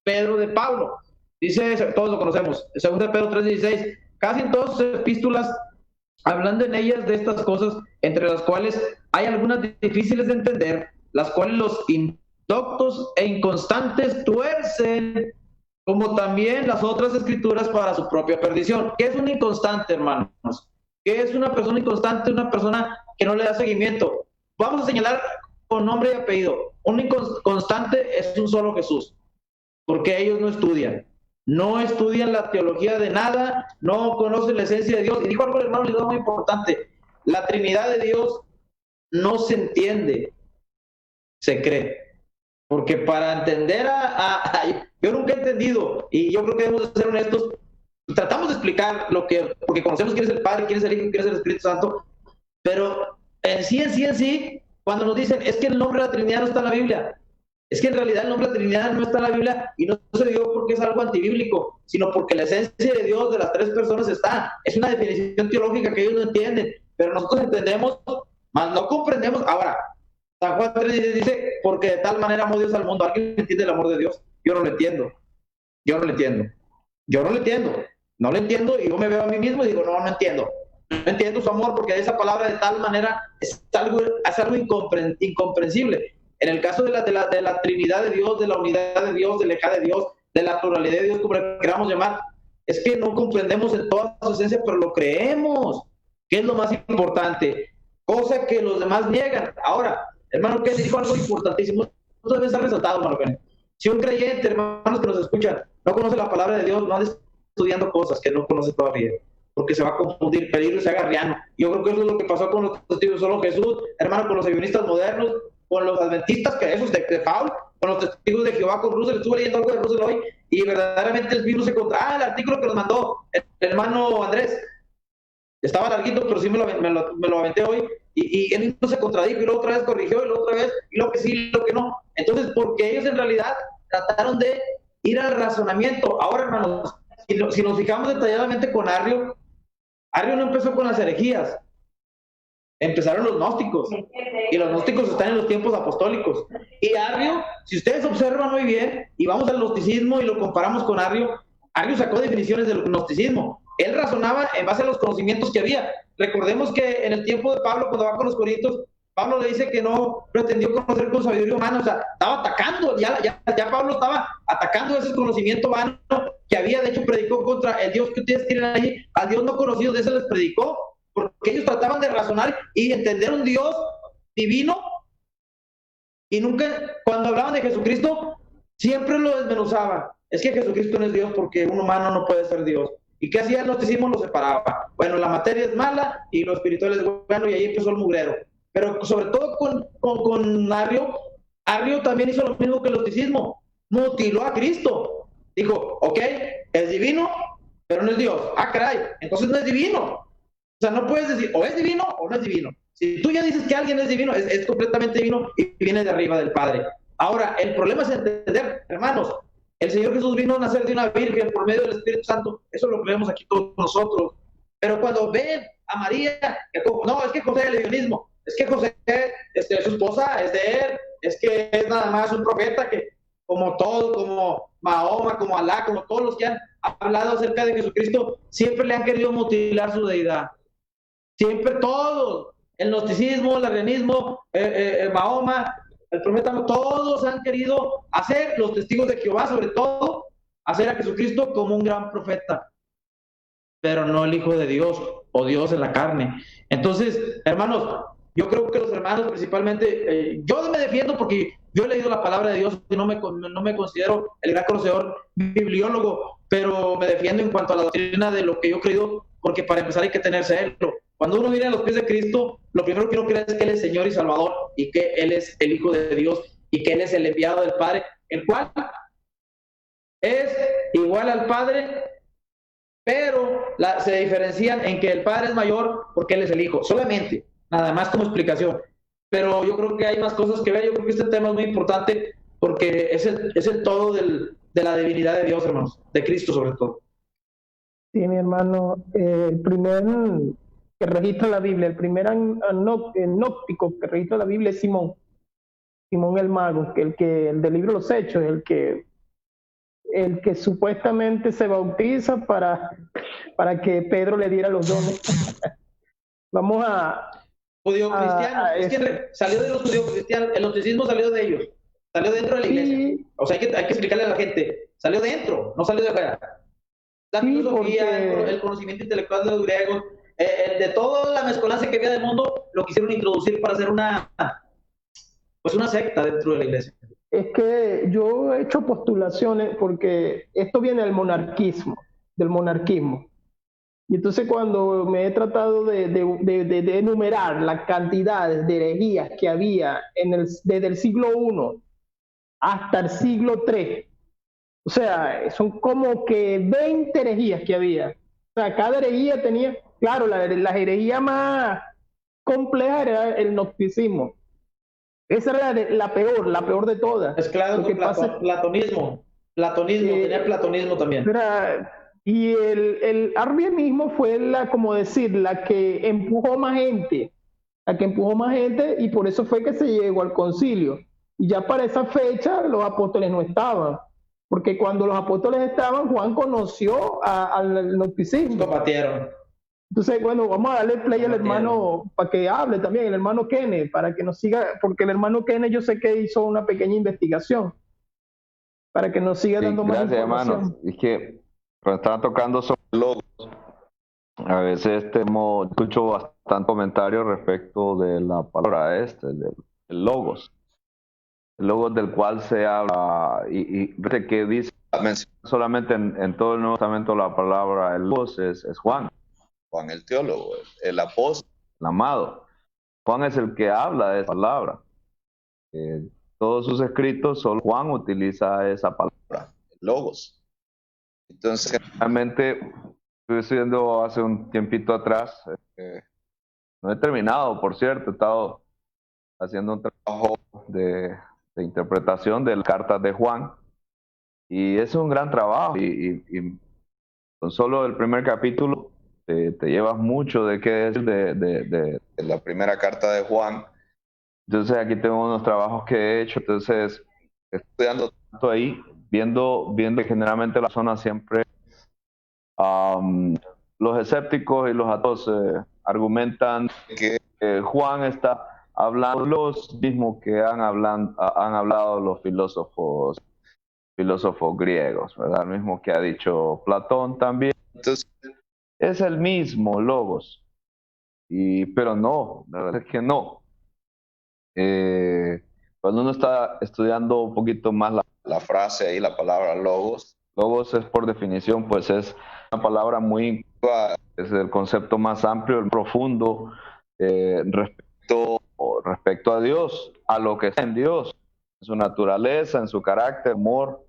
Pedro de Pablo. Dice, todos lo conocemos, 2 Pedro 3:16, casi en todas sus epístolas, hablando en ellas de estas cosas, entre las cuales hay algunas difíciles de entender, las cuales los indoctos e inconstantes tuercen, como también las otras escrituras para su propia perdición. ¿Qué es un inconstante, hermanos? ¿Qué es una persona inconstante? Una persona que no le da seguimiento. Vamos a señalar con nombre y apellido. Un inconstante es un solo Jesús, porque ellos no estudian la teología de nada, no conocen la esencia de Dios. Y dijo algo el hermano Lidón muy importante: la Trinidad de Dios no se entiende, se cree. Porque para entender yo nunca he entendido, y yo creo que debemos de ser honestos, tratamos de explicar porque conocemos quién es el Padre, quién es el Hijo, quién es el Espíritu Santo, pero en sí, cuando nos dicen, es que el nombre de la Trinidad no está en la Biblia, es que en realidad el nombre de la Trinidad no está en la Biblia, y no se dio porque es algo antibíblico, sino porque la esencia de Dios de las tres personas está. Es una definición teológica que ellos no entienden, pero nosotros entendemos, más no comprendemos. Ahora, San Juan 3 dice, porque de tal manera amó Dios al mundo. ¿Alguien entiende el amor de Dios? Yo no lo entiendo. No lo entiendo, y yo me veo a mí mismo y digo, no entiendo. No entiendo su amor, porque esa palabra de tal manera es algo incomprensible. En el caso de la Trinidad de Dios, de la unidad de Dios, de la ejad de Dios, de la pluralidad de Dios, como le queramos llamar, es que no comprendemos en toda su esencia, pero lo creemos, que es lo más importante, cosa que los demás niegan. Ahora, hermano Kenny dijo algo importantísimo, no debe ser resaltado, hermano Kenny. Si un creyente, hermanos que nos escuchan, no conoce la palabra de Dios, no anda estudiando cosas que no conoce todavía, porque se va a confundir, peligro y se haga arriano. Yo creo que eso es lo que pasó con los testigos solo Jesús, hermano, con los avionistas modernos, con los adventistas, que esos de Paul, con los testigos de Jehová, con Russell. Estuve leyendo algo de Russell hoy, y verdaderamente el virus se contra... el artículo que nos mandó el hermano Andrés, estaba larguito, pero sí me lo aventé hoy, y él no se contradijo, y luego otra vez corrigió, y luego otra vez, y lo que sí, y lo que no. Entonces, porque ellos en realidad trataron de ir al razonamiento. Ahora, hermanos, si nos fijamos detalladamente con Arrio no empezó con las herejías, empezaron los gnósticos, y los gnósticos están en los tiempos apostólicos. Y Arrio, si ustedes observan muy bien, y vamos al gnosticismo y lo comparamos con Arrio sacó definiciones del gnosticismo. Él razonaba en base a los conocimientos que había. Recordemos que en el tiempo de Pablo, cuando va con los corintios, Pablo le dice que no pretendió conocer con sabiduría humana, o sea, estaba atacando, ya Pablo estaba atacando ese conocimiento vano que había. De hecho, predicó contra el Dios que ustedes tienen ahí, al Dios no conocido, de ese les predicó, porque ellos trataban de razonar y entender un Dios divino, y nunca, cuando hablaban de Jesucristo, siempre lo desmenuzaban. Es que Jesucristo no es Dios porque un humano no puede ser Dios. ¿Y qué hacía el gnosticismo? Lo separaba. Bueno, la materia es mala y lo espiritual es bueno, y ahí empezó el mugrero. Pero sobre todo con Arrio también hizo lo mismo que el gnosticismo. Mutiló a Cristo. Dijo, ok, es divino, pero no es Dios. Ah, caray, entonces no es divino. O sea, no puedes decir, o es divino o no es divino. Si tú ya dices que alguien es divino, es completamente divino y viene de arriba del Padre. Ahora, el problema es entender, hermanos, el Señor Jesús vino a nacer de una virgen por medio del Espíritu Santo. Eso lo creemos aquí todos nosotros. Pero cuando ven a María, no, es que José es el lesbianismo, es que José, su esposa es de él, es que es nada más un profeta que, como todo, como Mahoma, como Alá, como todos los que han hablado acerca de Jesucristo, siempre le han querido mutilar su deidad. Siempre todos, el gnosticismo, el arrianismo, Mahoma, el profeta, todos han querido hacer, los testigos de Jehová sobre todo, hacer a Jesucristo como un gran profeta, pero no el Hijo de Dios o Dios en la carne. Entonces, hermanos, yo creo que los hermanos principalmente, yo me defiendo porque yo he leído la palabra de Dios y no me considero el gran conocedor bibliólogo, pero me defiendo en cuanto a la doctrina de lo que yo he creído, porque para empezar hay que tener celo. Cuando uno viene a los pies de Cristo, lo primero que uno cree es que Él es Señor y Salvador, y que Él es el Hijo de Dios, y que Él es el enviado del Padre, el cual es igual al Padre, pero se diferencian en que el Padre es mayor porque Él es el Hijo, solamente, nada más como explicación. Pero yo creo que hay más cosas que ver. Yo creo que este tema es muy importante porque es el todo de la divinidad de Dios, hermanos, de Cristo sobre todo. Sí, mi hermano, el primer que registra la Biblia, el primer gnóstico que registra la Biblia es Simón el Mago, el del libro de los Hechos, el que el que supuestamente se bautiza para que Pedro le diera los dones. Vamos a... Judío cristiano, es que salió de los judíos cristianos, el gnosticismo salió de ellos, salió dentro de la iglesia. Sí, O sea, hay que explicarle a la gente, salió dentro, no salió de afuera. La sí, filosofía, porque el conocimiento intelectual de los griegos, de toda la mezcolanza que había del mundo, lo quisieron introducir para hacer pues una secta dentro de la iglesia. es que yo he hecho postulaciones porque esto viene del monarquismo. Y entonces cuando me he tratado de enumerar las cantidades de herejías que había desde el siglo I hasta el siglo III, o sea, son como que 20 herejías que había. O sea, cada herejía tenía, claro, la herejía más compleja era el gnosticismo. Esa era la peor de todas. Mezclado Lo con que pasa platonismo, tenía que platonismo también. y el arrianismo fue como decir, la que empujó más gente, y por eso fue que se llegó al concilio. Y ya para esa fecha los apóstoles no estaban, porque cuando los apóstoles estaban, Juan conoció al gnosticismo. Combatieron. Entonces, bueno, vamos a darle play al hermano para que hable también, el hermano Kenneth, para que nos siga, porque el hermano Kenneth yo sé que hizo una pequeña investigación, para que nos siga Sí, dando más gracias, información. hermano. Es que cuando estaban tocando sobre logos, a veces escucho bastante comentarios respecto de la palabra del logos. El logos del cual se habla y que dice solamente en todo el Nuevo Testamento la palabra el logos es Juan, Juan el teólogo, el apóstol. el amado. Juan es el que habla de esa palabra. Todos sus escritos, solo Juan utiliza esa palabra. Logos. Entonces, Realmente, estuve estudiando hace un tiempito atrás, no he terminado, por cierto, he estado haciendo un trabajo de interpretación de las cartas de Juan, y es un gran trabajo, y con solo el primer capítulo te llevas mucho de qué decir de la primera carta de Juan. Entonces aquí tengo unos trabajos que he hecho, entonces estudiando tanto ahí, viendo que generalmente la zona siempre, los escépticos y los ateos argumentan que Juan está hablando los mismos que han hablado los filósofos griegos, ¿verdad? El mismo que ha dicho Platón también. Entonces, es el mismo logos, pero no, la verdad es que no. Cuando uno está estudiando un poquito más la frase ahí, la palabra logos es por definición, pues es una palabra muy, es el concepto más amplio, el profundo, respecto a Dios, a lo que está en Dios, en su naturaleza, en su carácter, amor,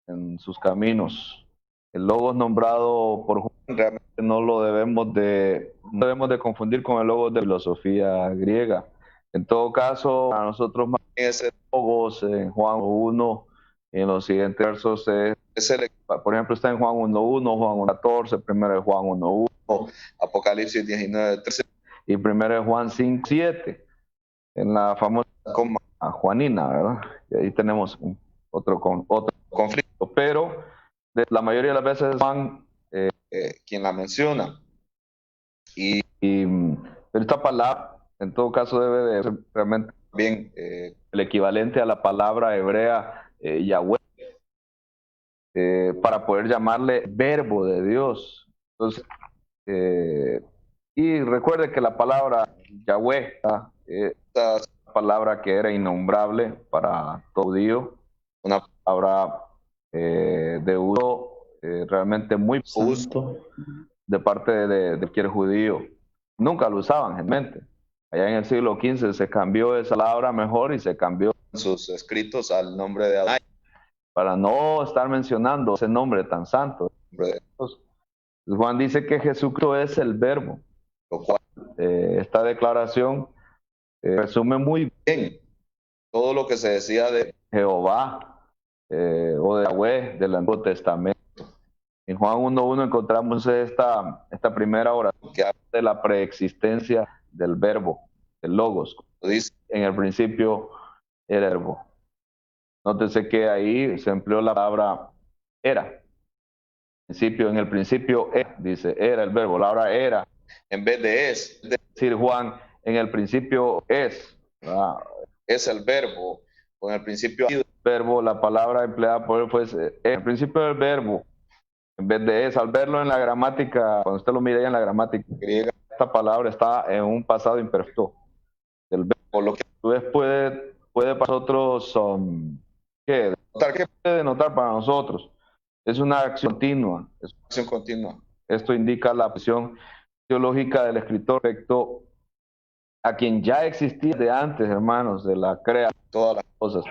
en sus caminos. El logos nombrado por Juan realmente no debemos de confundir con el logos de filosofía griega. En todo caso, a nosotros más ese logos en Juan 1, en los siguientes versos, por ejemplo, está en Juan 1.1, Juan 1.14, primero de Juan 1.1, Apocalipsis 19.13 y primero de Juan 5.7, en la famosa Juanina, ¿verdad? Y ahí tenemos otro conflicto, pero la mayoría de las veces es Juan quien la menciona. Pero esta palabra, en todo caso, debe de ser realmente bien el equivalente a la palabra hebrea Yahweh, para poder llamarle verbo de Dios. Entonces, y recuerde que la palabra Yahweh, esta palabra que era innombrable para todo judío, una palabra de uso realmente muy justo de parte de cualquier judío. Nunca lo usaban realmente. Allá en el siglo XV se cambió esa palabra mejor y se cambió en sus escritos al nombre de Adonai, para no estar mencionando ese nombre tan santo. Juan dice que Jesucristo es el verbo, lo cual esta declaración resume muy bien todo lo que se decía de Jehová o de Yahweh del Antiguo Testamento. En Juan 1.1 encontramos esta primera oración que habla de la preexistencia del verbo, del logos. dice, en el principio era el verbo. Nótese que ahí se empleó la palabra era. En el principio era, dice, era el verbo, la palabra era, en vez de es. decir Juan, en el principio es, ¿verdad? Es el verbo, o en el principio Verbo, la palabra empleada por él fue en el principio del verbo, en vez de es. Al verlo en la gramática, cuando usted lo mira ya en la gramática griega, esta palabra está en un pasado imperfecto del verbo. por lo que Entonces puede para nosotros, ¿qué? ¿Qué puede denotar para nosotros? Es una acción continua. es una acción continua. Esto indica la posición teológica del escritor respecto a quien ya existía de antes, hermanos, de la creación de todas las cosas.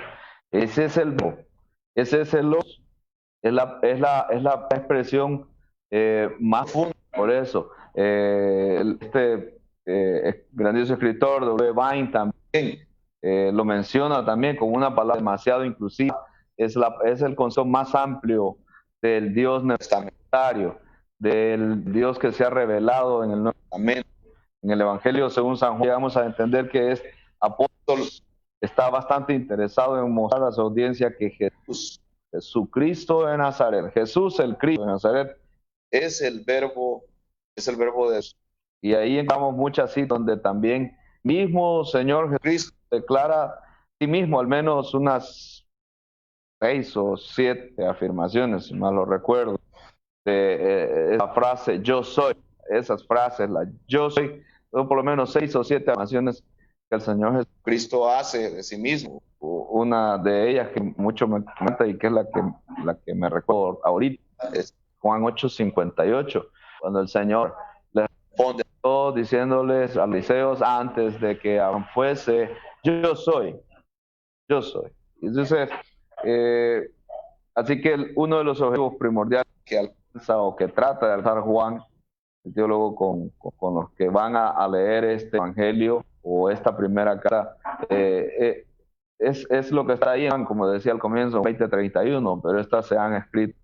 Ese es el verbo, ese es el logos, es la expresión más funda. Por eso, grandioso escritor W. Vine también lo menciona también con una palabra demasiado inclusiva. Es el concepto más amplio del Dios testamentario, del Dios que se ha revelado en el Nuevo Testamento. En el Evangelio según San Juan llegamos a entender que este apóstol está bastante interesado en mostrar a su audiencia que Jesucristo de Nazaret, Jesús el Cristo de Nazaret, es el verbo de Dios. Y ahí encontramos muchas citas donde también mismo Señor Jesucristo declara a sí mismo al menos unas 6 o 7 afirmaciones, si mal lo recuerdo, de esa frase yo soy, esas frases, la yo soy, por lo menos 6 o 7 afirmaciones que el Señor Jesucristo hace de sí mismo. Una de ellas que mucho me comenta y que es la que me recuerdo ahorita, es Juan 8:58, cuando el Señor les responde a todos diciéndoles a los fariseos antes de que Abraham fuese, yo soy. Entonces, así que uno de los objetivos primordiales que alcanza o que trata de alcanzar Juan, el teólogo, con los que van a leer este evangelio o esta primera carta, es lo que está ahí, como decía al comienzo, 20:31, pero estas se han escrito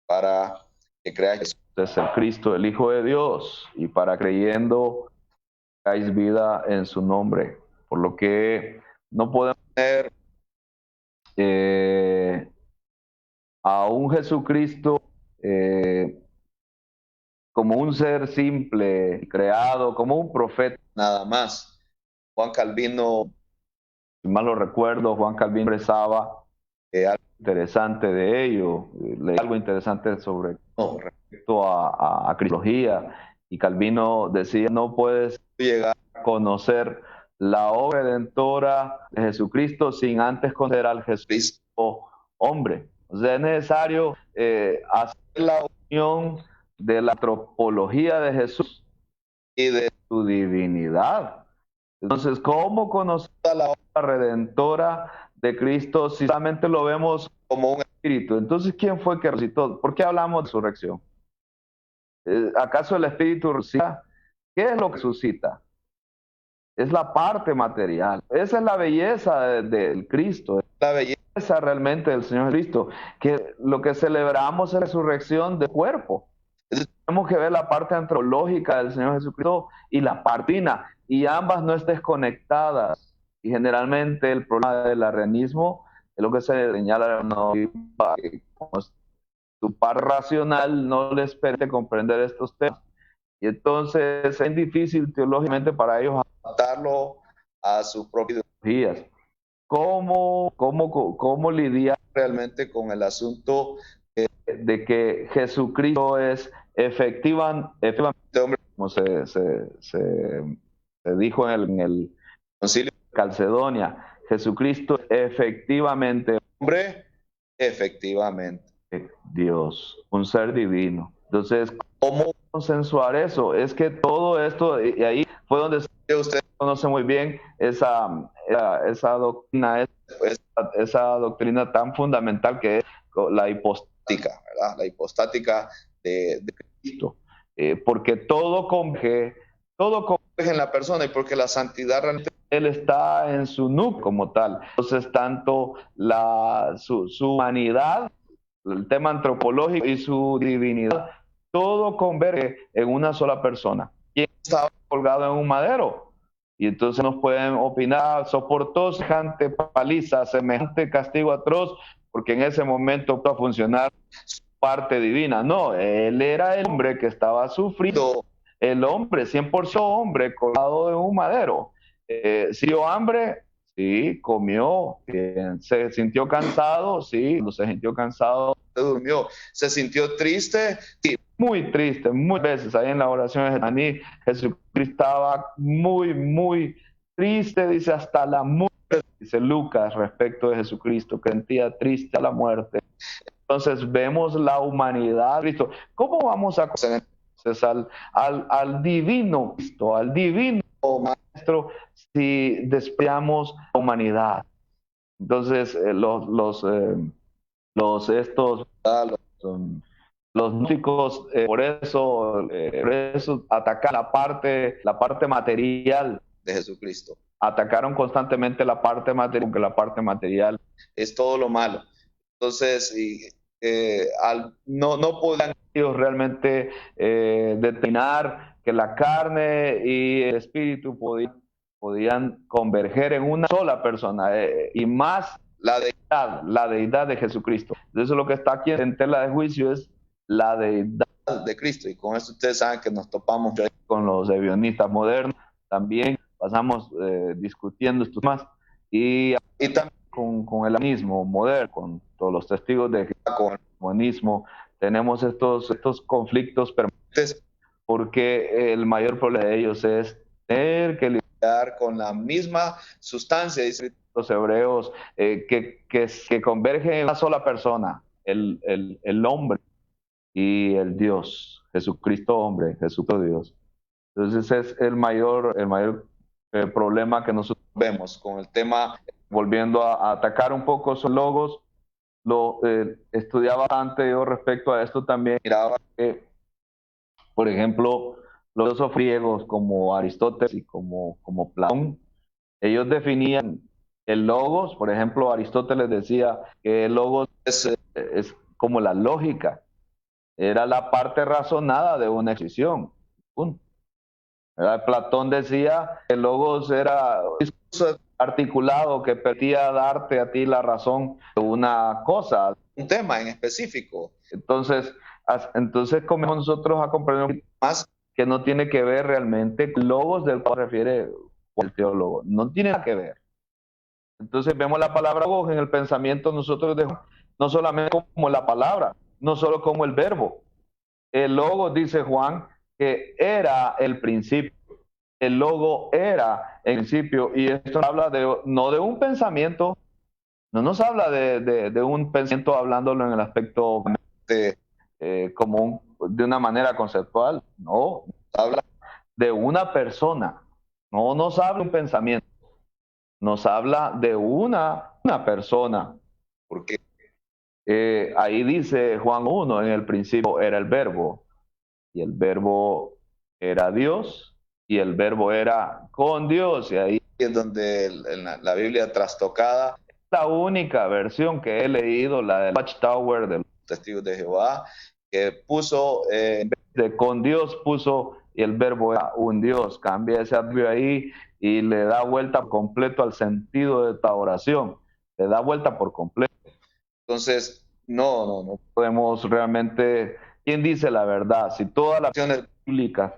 para que creáis que Jesús es el Cristo, el Hijo de Dios, y para creyendo tengáis vida en su nombre. Por lo que no podemos tener a un Jesucristo como un ser simple, creado, como un profeta, nada más. Juan Calvino, si mal lo recuerdo, Juan Calvino expresaba algo interesante de ello, leí algo interesante sobre respecto a cristología, y Calvino decía, no puedes llegar a conocer la obra redentora de Jesucristo sin antes conocer al Jesucristo hombre. O sea, es necesario hacer la unión de la antropología de Jesús y de su divinidad. Entonces, ¿cómo conocer la obra redentora de Cristo si solamente lo vemos como un espíritu? Entonces, ¿quién fue que resucitó? ¿Por qué hablamos de resurrección? ¿Acaso el espíritu resucita? ¿Qué es lo que suscita? Es la parte material. Esa es la belleza del Cristo. Es la belleza realmente del Señor Cristo. Que lo que celebramos es la resurrección del cuerpo. Entonces, tenemos que ver la parte antropológica del Señor Jesucristo y la parte divina, y ambas no estén conectadas. Y generalmente el problema del arrianismo es lo que se señala, como su parte racional no les permite comprender estos temas. Y entonces es difícil teológicamente para ellos adaptarlo a sus propias ideologías. ¿Cómo lidiar realmente con el asunto de que Jesucristo es efectivamente hombre, como se dijo en el concilio de Calcedonia? Jesucristo efectivamente hombre, efectivamente Dios, un ser divino. Entonces, ¿cómo consensuar eso? Es que todo esto, y ahí fue donde usted conoce muy bien esa doctrina, esa doctrina tan fundamental que es la hipostática, ¿verdad? La hipostática de Cristo. Porque todo converge en la persona, y porque la santidad realmente Él está en su núcleo como tal. Entonces, tanto su humanidad, el tema antropológico y su divinidad, todo converge en una sola persona. ¿Quién estaba colgado en un madero? Y entonces nos pueden opinar, soportó semejante paliza, semejante castigo atroz porque en ese momento empezó a funcionar su parte divina. No, él era el hombre que estaba sufriendo, el hombre, 100% hombre, colgado de un madero. ¿Sintió hambre? Sí, comió. ¿Se sintió cansado? Sí, cuando se sintió cansado, Se durmió. ¿Se sintió triste? Sí. muy triste, muchas veces ahí en la oración de Getsemaní, Jesucristo estaba muy, muy triste, dice hasta la muerte, dice Lucas respecto de Jesucristo, que sentía triste a la muerte. Entonces vemos la humanidad de Cristo. ¿Cómo vamos a conocer al divino Cristo, al divino Maestro, si despreciamos la humanidad? Entonces los gnósticos por eso atacan la parte material De Jesucristo. atacaron constantemente la parte material, porque la parte material Es todo lo malo. Entonces, no podían ellos realmente determinar que la carne y el espíritu podían converger en una sola persona y más la deidad de Jesucristo. Eso es lo que está aquí en tela de juicio, es la deidad de Cristo. Y con eso ustedes saben que nos topamos con los evionistas modernos. También pasamos discutiendo estos temas y también con el animismo moderno, con todos los testigos de Jehová, con el monismo, tenemos estos conflictos permanentes porque el mayor problema de ellos es tener que lidiar con la misma sustancia, dice los hebreos, que convergen en una sola persona, el hombre y el Dios, Jesucristo hombre, Jesucristo Dios. Entonces es el mayor problema que nosotros vemos con el tema. Volviendo a atacar un poco esos logos, lo estudiaba bastante yo respecto a esto también. Miraba que, por ejemplo, los filósofos griegos como Aristóteles y como Platón, ellos definían el logos. Por ejemplo, Aristóteles decía que el logos es como la lógica, era la parte razonada de una exposición. Platón decía que el logos era un discurso articulado que permitía darte a ti la razón de una cosa, un tema en específico. Entonces comenzamos nosotros a comprender más que no tiene que ver realmente con logos del cual refiere el teólogo, no tiene nada que ver. Entonces vemos la palabra logos en el pensamiento nosotros no solamente como la palabra, no solo como el verbo. El logos, dice Juan, que era el principio. El logo era el principio, y esto habla no de un pensamiento, no nos habla de un pensamiento hablándolo en el aspecto de una manera conceptual, no, habla de una persona, no nos habla de un pensamiento, nos habla de una persona, porque ahí dice Juan 1, en el principio era el verbo, y el verbo era Dios, y el verbo era con Dios, y ahí es donde la Biblia trastocada, la única versión que he leído, la del Watchtower de los Testigos de Jehová, que puso en vez de con Dios puso, y el verbo era un Dios, cambia ese adverbio ahí y le da vuelta completo al sentido de esta oración, le da vuelta por completo. Entonces, no podemos realmente, ¿quién dice la verdad? Si todas las acciones bíblicas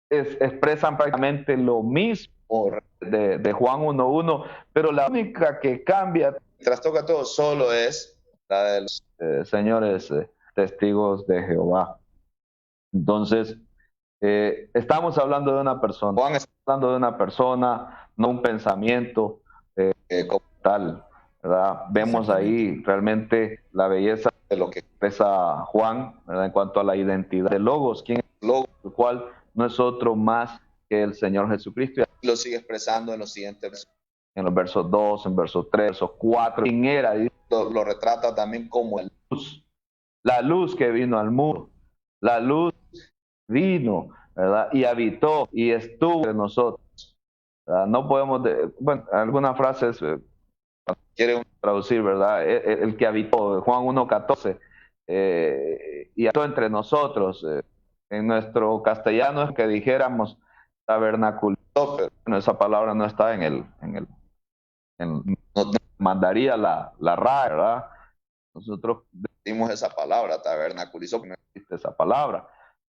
expresan prácticamente lo mismo de Juan 1.1, pero la única que cambia, trastoca todo, solo es la de los señores testigos de Jehová. Entonces, estamos hablando de una persona, Juan está hablando de una persona, no un pensamiento como tal, ¿verdad? Vemos ahí realmente la belleza de lo que expresa Juan, ¿verdad? En cuanto a la identidad de Logos, ¿quién es el Logos? El cual no es otro más que el Señor Jesucristo. Y lo sigue expresando en los siguientes versos. En los versos 2, en versos 3, versos 4. ¿Quién era? Lo retrata también como la luz que vino al mundo. La luz vino, ¿verdad? Y habitó y estuvo entre nosotros. ¿Verdad? No podemos, bueno, algunas frases quieren traducir, ¿verdad? El que habitó, Juan 1.14, y habitó entre nosotros. En nuestro castellano es que dijéramos tabernaculó, pero bueno, esa palabra no está en nos mandaría la RAE, ¿verdad? Nosotros Dimos esa palabra, tabernaculizó. no existe esa palabra,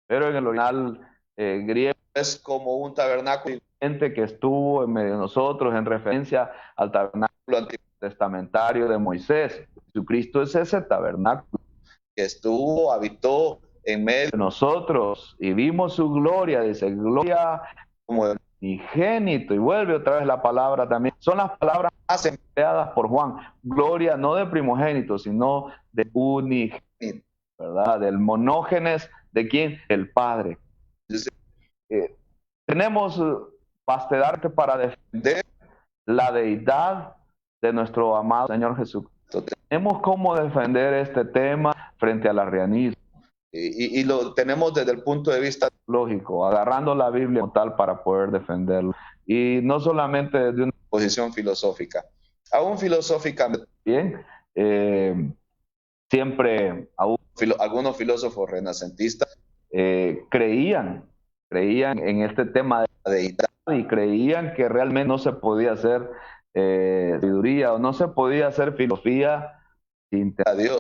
pero en el original griego Es como un tabernáculo que estuvo en medio de nosotros en referencia al tabernáculo testamentario de Moisés. Jesucristo es ese tabernáculo que estuvo, habitó en medio de nosotros y vimos su gloria, dice gloria como el unigénito, y vuelve otra vez la palabra también. Son las palabras más empleadas por Juan. Gloria no de primogénito, sino de unigénito, ¿verdad? Del monógenes, ¿de quién? El Padre. Tenemos vastedad para defender la deidad de nuestro amado Señor Jesucristo. Tenemos cómo defender este tema frente al arrianismo. y lo tenemos desde el punto de vista Lógico, agarrando la Biblia como tal para poder defenderlo. Y no solamente desde una posición filosófica. Aún filosóficamente, bien, siempre algunos filósofos renacentistas creían en este tema de la deidad y creían que realmente no se podía hacer sabiduría o no se podía hacer filosofía sin tener a Dios.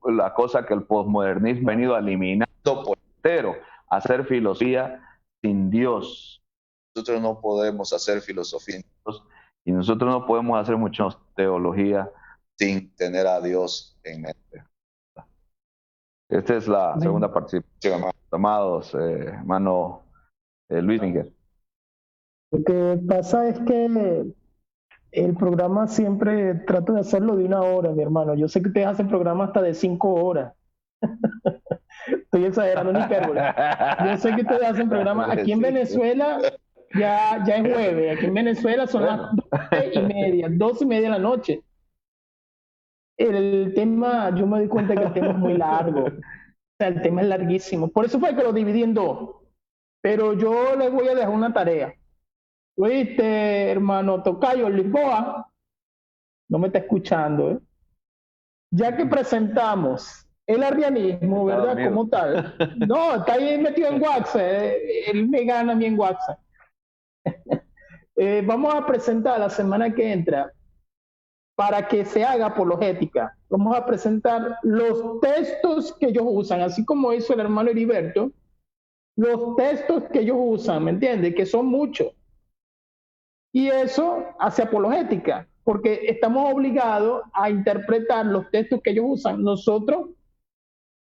La cosa que el posmodernismo ha venido eliminando por entero, hacer filosofía sin Dios. Nosotros no podemos hacer filosofía Y nosotros no podemos hacer mucha teología sin tener a Dios en mente. Esta es la segunda participación, amados, hermano Luis Miguel. Lo que pasa es que el programa siempre trato de hacerlo de 1 hora, mi hermano. Yo sé que ustedes hacen programas hasta de 5 horas. Estoy exagerando, ni hipérbole. Yo sé que ustedes hacen programas aquí en Venezuela, ya es jueves. Aquí en Venezuela son las 12:30 de la noche. El tema, yo me doy cuenta que el tema es muy largo. O sea, el tema es larguísimo. Por eso fue que lo dividí en 2. Pero yo les voy a dejar una tarea. ¿Oíste, hermano Tocayo Lisboa? No me está escuchando, ¿eh? Ya que presentamos el arrianismo, ¿verdad? Como tal. No, está ahí metido en WhatsApp. Él me gana a mí en WhatsApp. Vamos a presentar la semana que entra, para que se haga apologética. Vamos a presentar los textos que ellos usan, así como hizo el hermano Heriberto, los textos que ellos usan, ¿me entiendes? Que son muchos. Y eso hace apologética, porque estamos obligados a interpretar los textos que ellos usan. Nosotros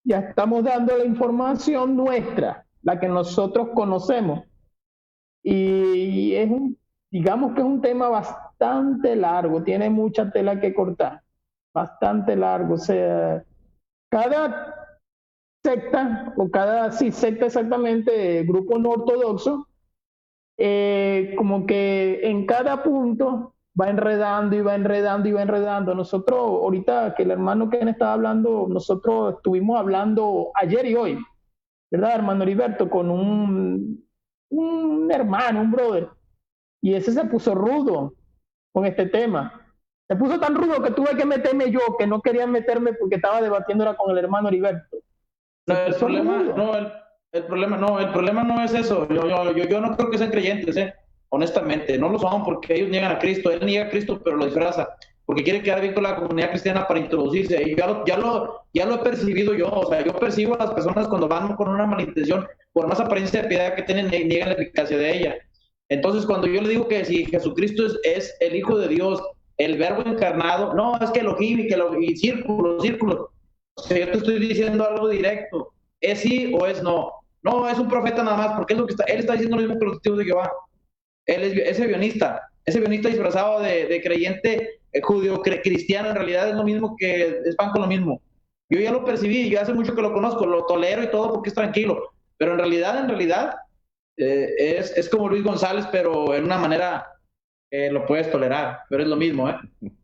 ya estamos dando la información nuestra, la que nosotros conocemos. Y digamos que es un tema bastante largo, tiene mucha tela que cortar, bastante largo. O sea, cada secta, o cada secta exactamente, grupo no ortodoxo, como que en cada punto va enredando y va enredando y va enredando. Nosotros, ahorita que el hermano Ken estaba hablando, nosotros estuvimos hablando ayer y hoy, ¿verdad, hermano Heriberto? Con un hermano, un brother, y ese se puso rudo con este tema. Se puso tan rudo que tuve que meterme yo, que no quería meterme porque estaba debatiendo con el hermano Heriberto. El problema no es eso. Yo no creo que sean creyentes, honestamente. No lo son porque ellos niegan a Cristo. Él niega a Cristo, pero lo disfraza porque quiere quedar bien con la comunidad cristiana para introducirse. Y ya lo he percibido yo. O sea, yo percibo a las personas cuando van con una mala intención, por más apariencia de piedad que tienen, niegan la eficacia de ella. Entonces, cuando yo le digo que si Jesucristo es el Hijo de Dios, el Verbo encarnado, no, es que Elohim y círculos. O sea, yo te estoy diciendo algo directo. ¿Es sí o es no? No, es un profeta nada más, porque es lo que él está diciendo lo mismo que los testigos de Jehová. Él es guionista disfrazado de creyente judío cristiano, en realidad es lo mismo que es pan con lo mismo. Yo ya lo percibí, yo hace mucho que lo conozco, lo tolero y todo porque es tranquilo, pero en realidad es como Luis González, pero en una manera lo puedes tolerar, pero es lo mismo,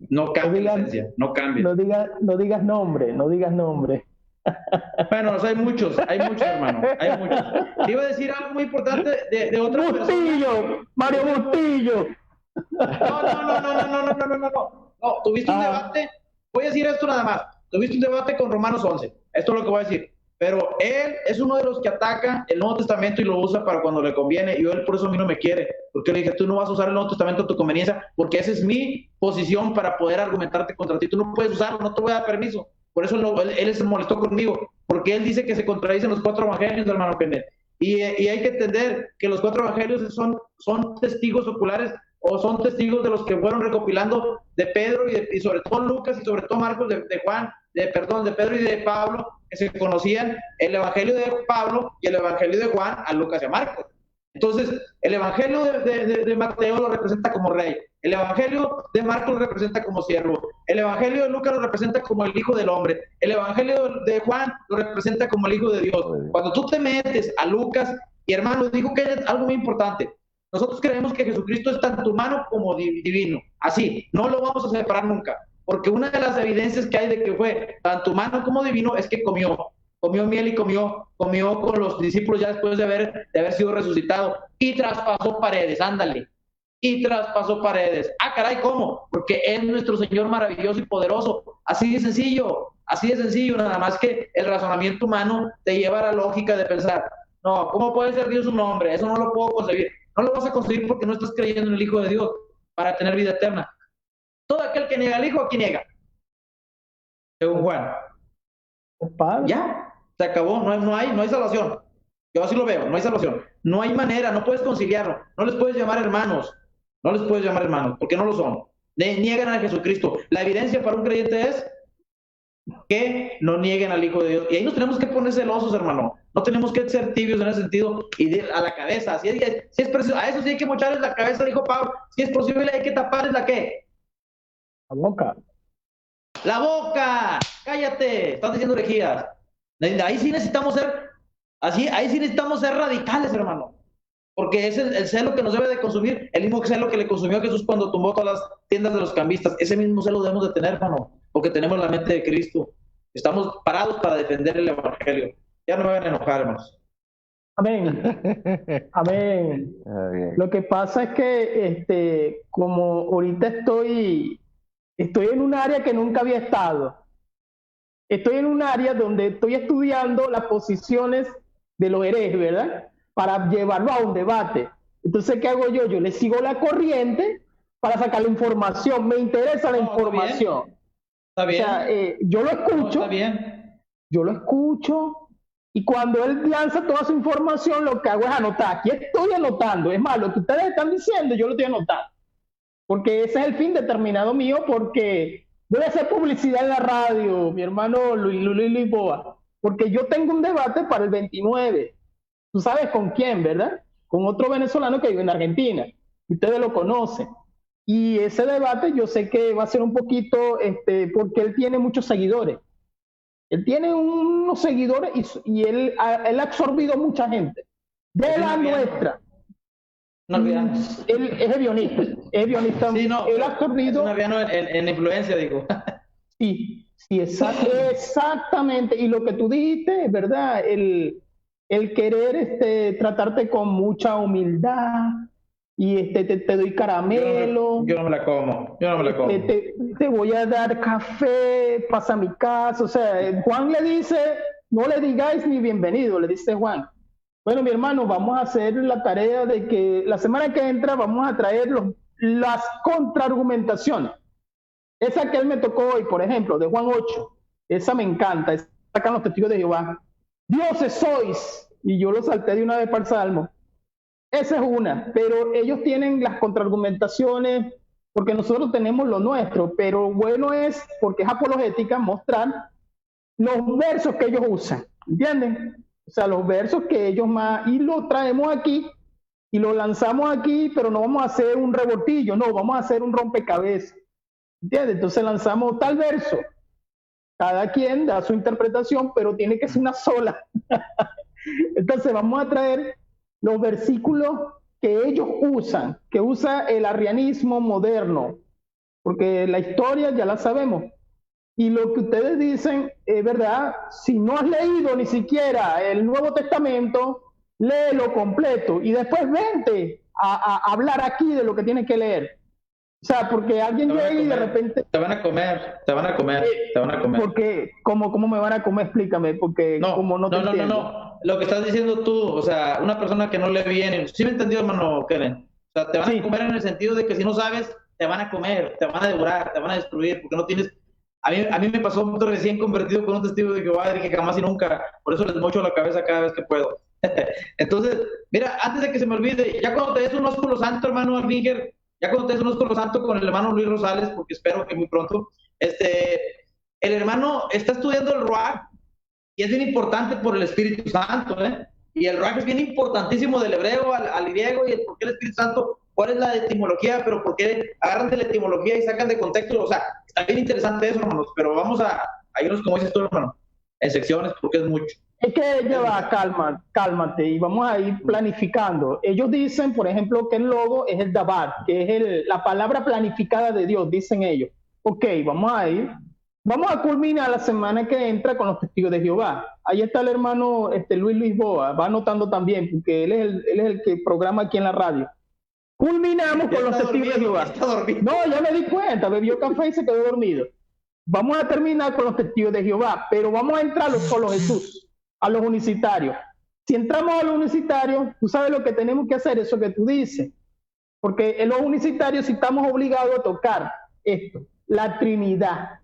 no cambia la esencia, no cambia. No digas nombre. Bueno, hay muchos, hermano, hay muchos. Te iba a decir algo muy importante de otra Bustillo, persona. Mario Bustillo. No, tuviste un debate, voy a decir esto nada más, tuviste un debate con Romanos 11, esto es lo que voy a decir. pero él es uno de los que ataca el Nuevo Testamento y lo usa para cuando le conviene, y él por eso a mí no me quiere, porque le dije, tú no vas a usar el Nuevo Testamento a tu conveniencia, porque esa es mi posición para poder argumentarte contra ti, tú no puedes usarlo, no te voy a dar permiso. Por eso él se molestó conmigo, porque él dice que se contradicen los 4 evangelios, hermano Kenneth. Y hay que entender que los 4 evangelios son testigos oculares, o son testigos de los que fueron recopilando de Pedro y sobre todo Lucas y sobre todo Marcos, de Juan, de Pedro y de Pablo, que se conocían el evangelio de Pablo y el evangelio de Juan a Lucas y a Marcos. Entonces, el evangelio de Mateo lo representa como rey, el evangelio de Marcos lo representa como siervo, el evangelio de Lucas lo representa como el hijo del hombre, el evangelio de Juan lo representa como el hijo de Dios. Cuando tú te metes a Lucas, y hermano, dijo que es algo muy importante, nosotros creemos que Jesucristo es tanto humano como divino, así, no lo vamos a separar nunca, porque una de las evidencias que hay de que fue tanto humano como divino es que comió miel y comió con los discípulos ya después de haber sido resucitado, y traspasó paredes, ándale, y traspasó paredes. Ah, caray, ¿cómo? Porque es nuestro Señor maravilloso y poderoso, así de sencillo, nada más que el razonamiento humano te lleva a la lógica de pensar, no, ¿cómo puede ser Dios un hombre? Eso no lo puedo concebir. No lo vas a conseguir porque no estás creyendo en el Hijo de Dios para tener vida eterna. Todo aquel que niega al Hijo, aquí niega. Según Juan. Ya, se acabó, no hay salvación. Yo así lo veo, no hay salvación. No hay manera, no puedes conciliarlo. No les puedes llamar hermanos, porque no lo son. Niegan a Jesucristo. La evidencia para un creyente es que no nieguen al Hijo de Dios. Y ahí nos tenemos que poner celosos, hermano. No tenemos que ser tibios en ese sentido y a la cabeza. Si es preciso, a eso sí hay que mocharles la cabeza, dijo Pablo. Si es posible, hay que taparles la ¿qué? La boca. ¡La boca! ¡Cállate! Estás diciendo herejías. Ahí sí necesitamos ser radicales, hermano. Porque es el celo que nos debe de consumir, el mismo celo que le consumió a Jesús cuando tumbó todas las tiendas de los cambistas. Ese mismo celo debemos de tener, hermano, porque tenemos la mente de Cristo. Estamos parados para defender el evangelio. Ya no me van a enojar, hermanos. Amén. Amén. Lo que pasa es que como ahorita estoy en un área que nunca había estado. Estoy en un área donde estoy estudiando las posiciones de los herejes, ¿verdad? Para llevarlo a un debate. Entonces, ¿qué hago yo? Yo le sigo la corriente para sacar la información. Me interesa la información. Está bien. O sea, yo lo escucho. Está bien. Yo lo escucho. Y cuando él lanza toda su información, lo que hago es anotar. Aquí estoy anotando. Es más, lo que ustedes están diciendo, yo lo estoy anotando. Porque ese es el fin determinado mío, porque voy a hacer publicidad en la radio, mi hermano Luis Boa, porque yo tengo un debate para el 29. ¿Tú sabes con quién, verdad? Con otro venezolano que vive en Argentina. Ustedes lo conocen. Y ese debate yo sé que va a ser un poquito, porque él tiene muchos seguidores. Él tiene unos seguidores y él ha absorbido mucha gente. De la nuestra. No, él es guionista. Sí, no, él ha absorbido. En influencia, digo. Sí, exactamente. Y lo que tú dijiste es verdad. El querer tratarte con mucha humildad y te doy caramelo. Yo no me la como. Te voy a dar café, pasa a mi casa. O sea, Juan le dice, no le digáis ni bienvenido, le dice Juan. Bueno, mi hermano, vamos a hacer la tarea de que la semana que entra vamos a traer las contraargumentaciones. Esa que él me tocó hoy, por ejemplo, de Juan 8, esa me encanta, esa sacan los testigos de Jehová. Dioses sois, y yo lo salté de una vez para el Salmo. Esa es una, pero ellos tienen las contraargumentaciones, porque nosotros tenemos lo nuestro, pero bueno es, porque es apologética, mostrar los versos que ellos usan, ¿entienden? O sea, los versos que ellos más, y lo traemos aquí, y lo lanzamos aquí, pero no vamos a hacer un revoltillo, no, vamos a hacer un rompecabezas, ¿entiendes? Entonces lanzamos tal verso, cada quien da su interpretación, pero tiene que ser una sola. Entonces vamos a traer los versículos que ellos usan, que usa el arrianismo moderno, porque la historia ya la sabemos. Y lo que ustedes dicen es verdad. Si no has leído ni siquiera el Nuevo Testamento, léelo completo y después vente a hablar aquí de lo que tienes que leer. O sea, porque alguien Te van a llega y de comer, repente, te van a comer, te van a comer, te van a comer. porque, ¿cómo me van a comer? Explícame, porque No, como no te entiendo. no. Lo que estás diciendo tú, o sea, una persona que no le viene, ¿sí me entendió, hermano Kellen? O sea, te van Sí. a comer en el sentido de que si no sabes, te van a comer, te van a devorar, te van a destruir, porque no tienes... A mí me pasó un recién convertido con un testigo de Jehová, de que jamás y nunca, por eso les mocho la cabeza cada vez que puedo. Entonces, mira, antes de que se me olvide, ya cuando te des un ósculo santo, hermano Alvinger, ya cuando te des un ósculo santo con el hermano Luis Rosales, porque espero que muy pronto, el hermano está estudiando el Ruach, y es bien importante por el Espíritu Santo, ¿eh? Y el Ruach es bien importantísimo del hebreo al griego, y el por qué el Espíritu Santo, cuál es la etimología, pero por qué agarran de la etimología y sacan de contexto, o sea, está bien interesante eso, hermanos, pero vamos a irnos, como dices tú, hermano, en secciones, porque es mucho. Es que ya va, cálmate, y vamos a ir planificando. Ellos dicen, por ejemplo, que el logo es el Dabar, que es la palabra planificada de Dios, dicen ellos. Ok, vamos a culminar la semana que entra con los testigos de Jehová. Ahí está el hermano Luis Lisboa, va anotando también, porque él es el que programa aquí en la radio. Culminamos con los testigos de Jehová. No, ya me di cuenta, bebió café y se quedó dormido. Vamos a terminar con los testigos de Jehová, pero vamos a entrar solo Jesús, a los unicitarios. Si entramos a los unicitarios, tú sabes lo que tenemos que hacer, eso que tú dices. Porque en los unicitarios sí estamos obligados a tocar esto, la Trinidad.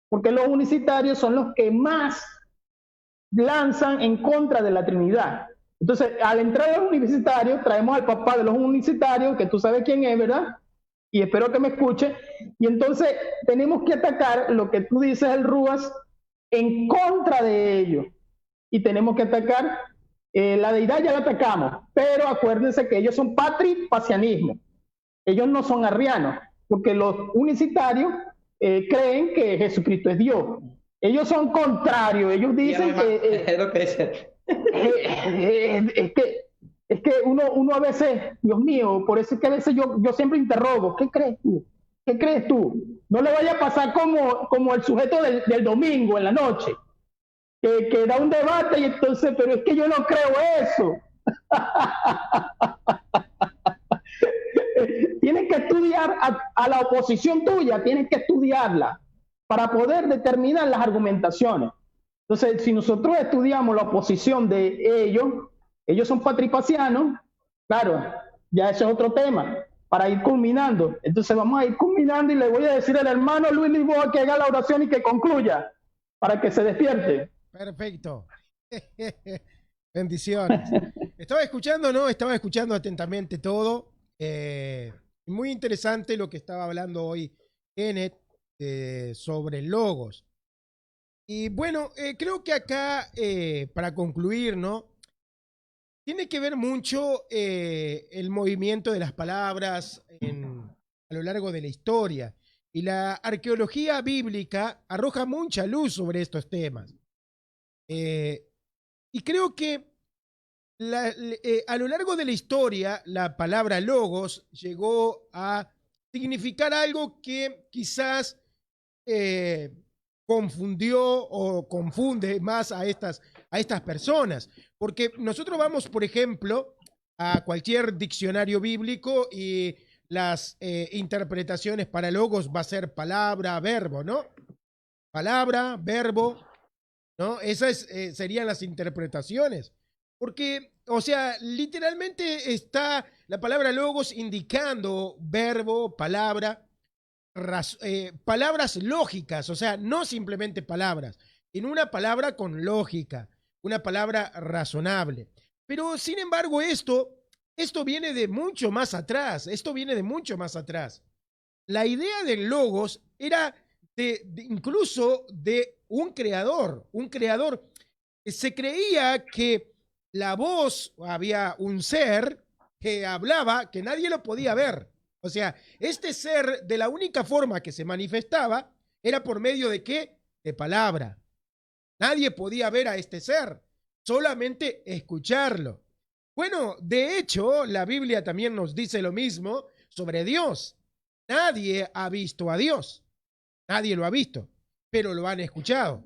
Porque los unicitarios son los que más lanzan en contra de la Trinidad. Entonces, al entrar a los unicitarios, traemos al papá de los unicitarios, que tú sabes quién es, ¿verdad? Y espero que me escuche. Y entonces tenemos que atacar lo que tú dices, el Ruas, en contra de ellos. Y tenemos que atacar, la deidad ya la atacamos, pero acuérdense que ellos son patripacianismo. Ellos no son arrianos, porque los unicitarios creen que Jesucristo es Dios. Ellos son contrarios, ellos dicen que... es lo que dicen. Es que uno a veces, Dios mío, por eso es que a veces yo siempre interrogo, ¿qué crees tú? ¿Qué crees tú? No le vaya a pasar como el sujeto del domingo en la noche, que da un debate y entonces, pero es que yo no creo eso. Tienes que estudiar a la oposición tuya, tienes que estudiarla para poder determinar las argumentaciones. Entonces, si nosotros estudiamos la oposición de ellos son patripacianos, claro, ya ese es otro tema, para ir culminando. Entonces vamos a ir culminando y le voy a decir al hermano Luis Lisboa que haga la oración y que concluya, para que se despierte. Perfecto. Bendiciones. Estaba escuchando, ¿no? Estaba escuchando atentamente todo. Muy interesante lo que estaba hablando hoy Kenneth sobre logos. Y bueno, creo que acá, para concluir, ¿no? Tiene que ver mucho el movimiento de las palabras a lo largo de la historia. Y la arqueología bíblica arroja mucha luz sobre estos temas. Y creo que a lo largo de la historia, la palabra logos llegó a significar algo que quizás confundió o confunde más a estas personas. Porque nosotros vamos, por ejemplo, a cualquier diccionario bíblico y las interpretaciones para logos va a ser palabra, verbo, ¿no? Palabra, verbo, ¿no? Esas serían las interpretaciones. Porque, o sea, literalmente está la palabra logos indicando verbo, palabra, palabras lógicas, o sea, no simplemente palabras, en una palabra con lógica, una palabra razonable. Pero, sin embargo, esto viene de mucho más atrás, La idea del logos era incluso de un creador. Se creía que la voz, había un ser que hablaba, que nadie lo podía ver. O sea, este ser, de la única forma que se manifestaba, era por medio de ¿qué? De palabra. Nadie podía ver a este ser, solamente escucharlo. Bueno, de hecho, la Biblia también nos dice lo mismo sobre Dios. Nadie ha visto a Dios. Nadie lo ha visto, pero lo han escuchado.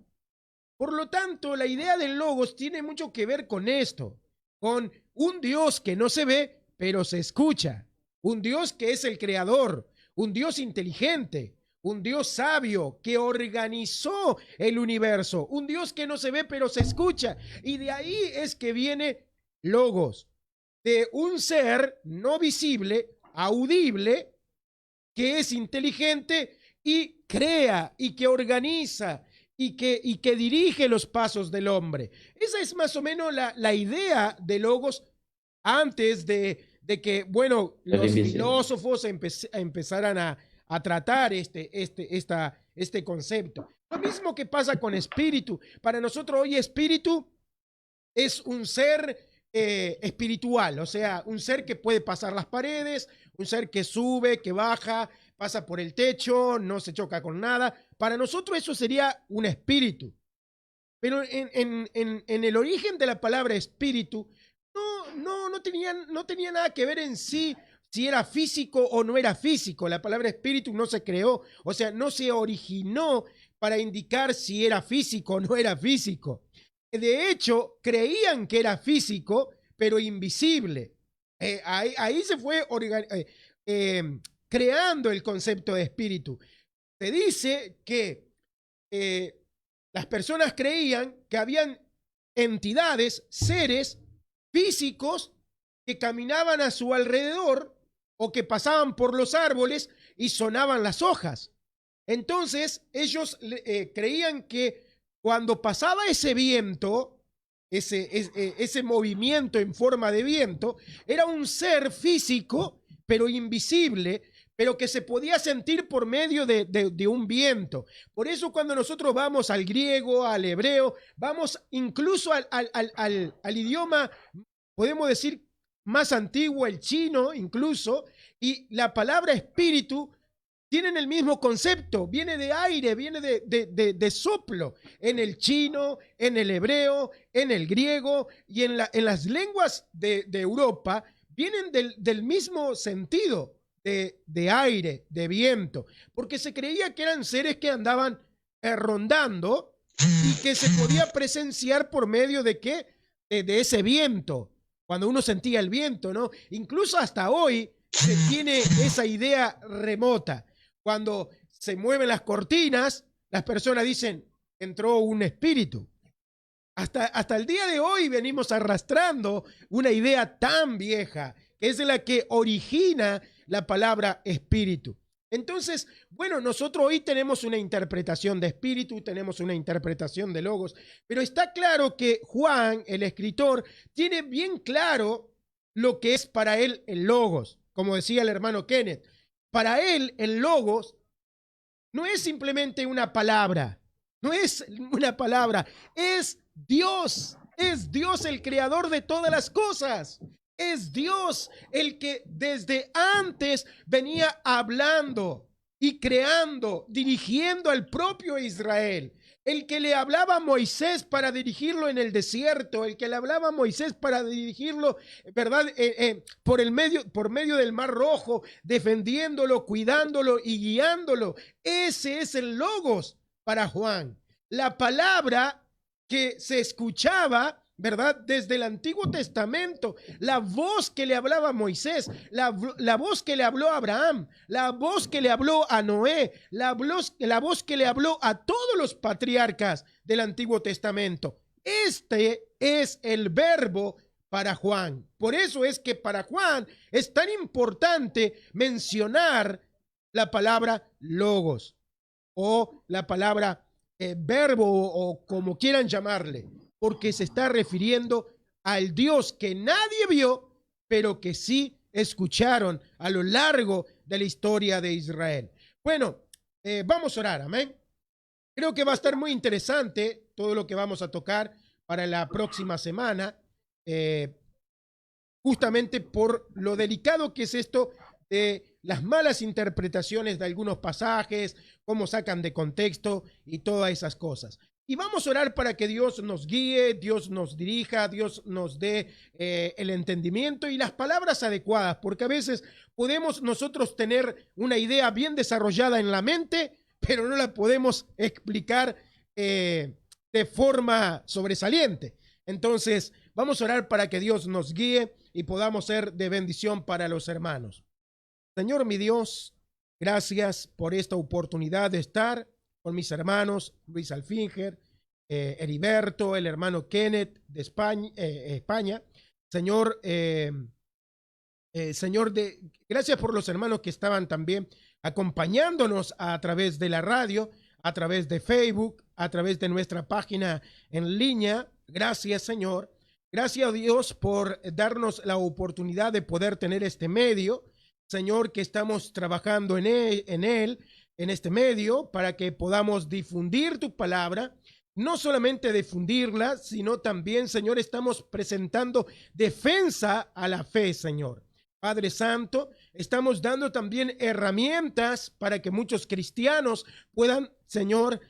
Por lo tanto, la idea del logos tiene mucho que ver con esto, con un Dios que no se ve, pero se escucha. Un Dios que es el creador, un Dios inteligente, un Dios sabio que organizó el universo, un Dios que no se ve pero se escucha. Y de ahí es que viene Logos, de un ser no visible, audible, que es inteligente y crea y que organiza y que dirige los pasos del hombre. Esa es más o menos la idea de Logos antes de que, bueno, los filósofos empezaran a tratar este concepto. Lo mismo que pasa con espíritu. Para nosotros hoy espíritu es un ser espiritual, o sea, un ser que puede pasar las paredes, un ser que sube, que baja, pasa por el techo, no se choca con nada. Para nosotros eso sería un espíritu. Pero en el origen de la palabra espíritu no tenía nada que ver en sí si era físico o no era físico. La palabra espíritu no se creó, o sea, no se originó para indicar si era físico o no era físico. De hecho, creían que era físico, pero invisible. Ahí se fue creando el concepto de espíritu. Se dice que las personas creían que habían entidades, seres físicos que caminaban a su alrededor o que pasaban por los árboles y sonaban las hojas. Entonces ellos creían que cuando pasaba ese viento, ese movimiento en forma de viento, era un ser físico, pero invisible, pero que se podía sentir por medio de un viento. Por eso cuando nosotros vamos al griego, al hebreo, vamos incluso al idioma, podemos decir, más antiguo, el chino incluso, y la palabra espíritu tienen el mismo concepto, viene de aire, viene de soplo, en el chino, en el hebreo, en el griego y en las lenguas de Europa, vienen del mismo sentido de aire, de viento, porque se creía que eran seres que andaban rondando y que se podía presenciar por medio de ¿qué? De ese viento, cuando uno sentía el viento, ¿no? Incluso hasta hoy se tiene esa idea remota. Cuando se mueven las cortinas, las personas dicen, entró un espíritu. Hasta el día de hoy venimos arrastrando una idea tan vieja, que es la que origina la palabra espíritu. Entonces, bueno, nosotros hoy tenemos una interpretación de espíritu, tenemos una interpretación de logos, pero está claro que Juan, el escritor, tiene bien claro lo que es para él el logos, como decía el hermano Kenneth. Para él, el logos no es simplemente una palabra, no es una palabra, es Dios el creador de todas las cosas. Es Dios el que desde antes venía hablando y creando, dirigiendo al propio Israel. El que le hablaba a Moisés para dirigirlo en el desierto, el que le hablaba a Moisés para dirigirlo, ¿verdad? Por medio del Mar Rojo, defendiéndolo, cuidándolo y guiándolo. Ese es el logos para Juan. La palabra que se escuchaba, ¿verdad? Desde el Antiguo Testamento, la voz que le hablaba a Moisés, la voz que le habló a Abraham, la voz que le habló a Noé, la voz que le habló a todos los patriarcas del Antiguo Testamento. Este es el verbo para Juan. Por eso es que para Juan es tan importante mencionar la palabra logos o la palabra verbo o como quieran llamarle, porque se está refiriendo al Dios que nadie vio, pero que sí escucharon a lo largo de la historia de Israel. Bueno, vamos a orar, amén. Creo que va a estar muy interesante todo lo que vamos a tocar para la próxima semana, justamente por lo delicado que es esto de las malas interpretaciones de algunos pasajes, cómo sacan de contexto y todas esas cosas. Y vamos a orar para que Dios nos guíe, Dios nos dirija, Dios nos dé el entendimiento y las palabras adecuadas, porque a veces podemos nosotros tener una idea bien desarrollada en la mente, pero no la podemos explicar de forma sobresaliente. Entonces, vamos a orar para que Dios nos guíe y podamos ser de bendición para los hermanos. Señor, mi Dios, Gracias por esta oportunidad de estar con mis hermanos Luis Alfinger, Heriberto, el hermano Kenneth de España. Señor, gracias por los hermanos que estaban también acompañándonos a través de la radio, a través de Facebook, a través de nuestra página en línea. Gracias, Señor. Gracias a Dios por darnos la oportunidad de poder tener este medio, Señor, que estamos trabajando en este medio, para que podamos difundir tu palabra. No solamente difundirla, sino también, Señor, estamos presentando defensa a la fe, Señor. Padre Santo, estamos dando también herramientas para que muchos cristianos puedan, Señor,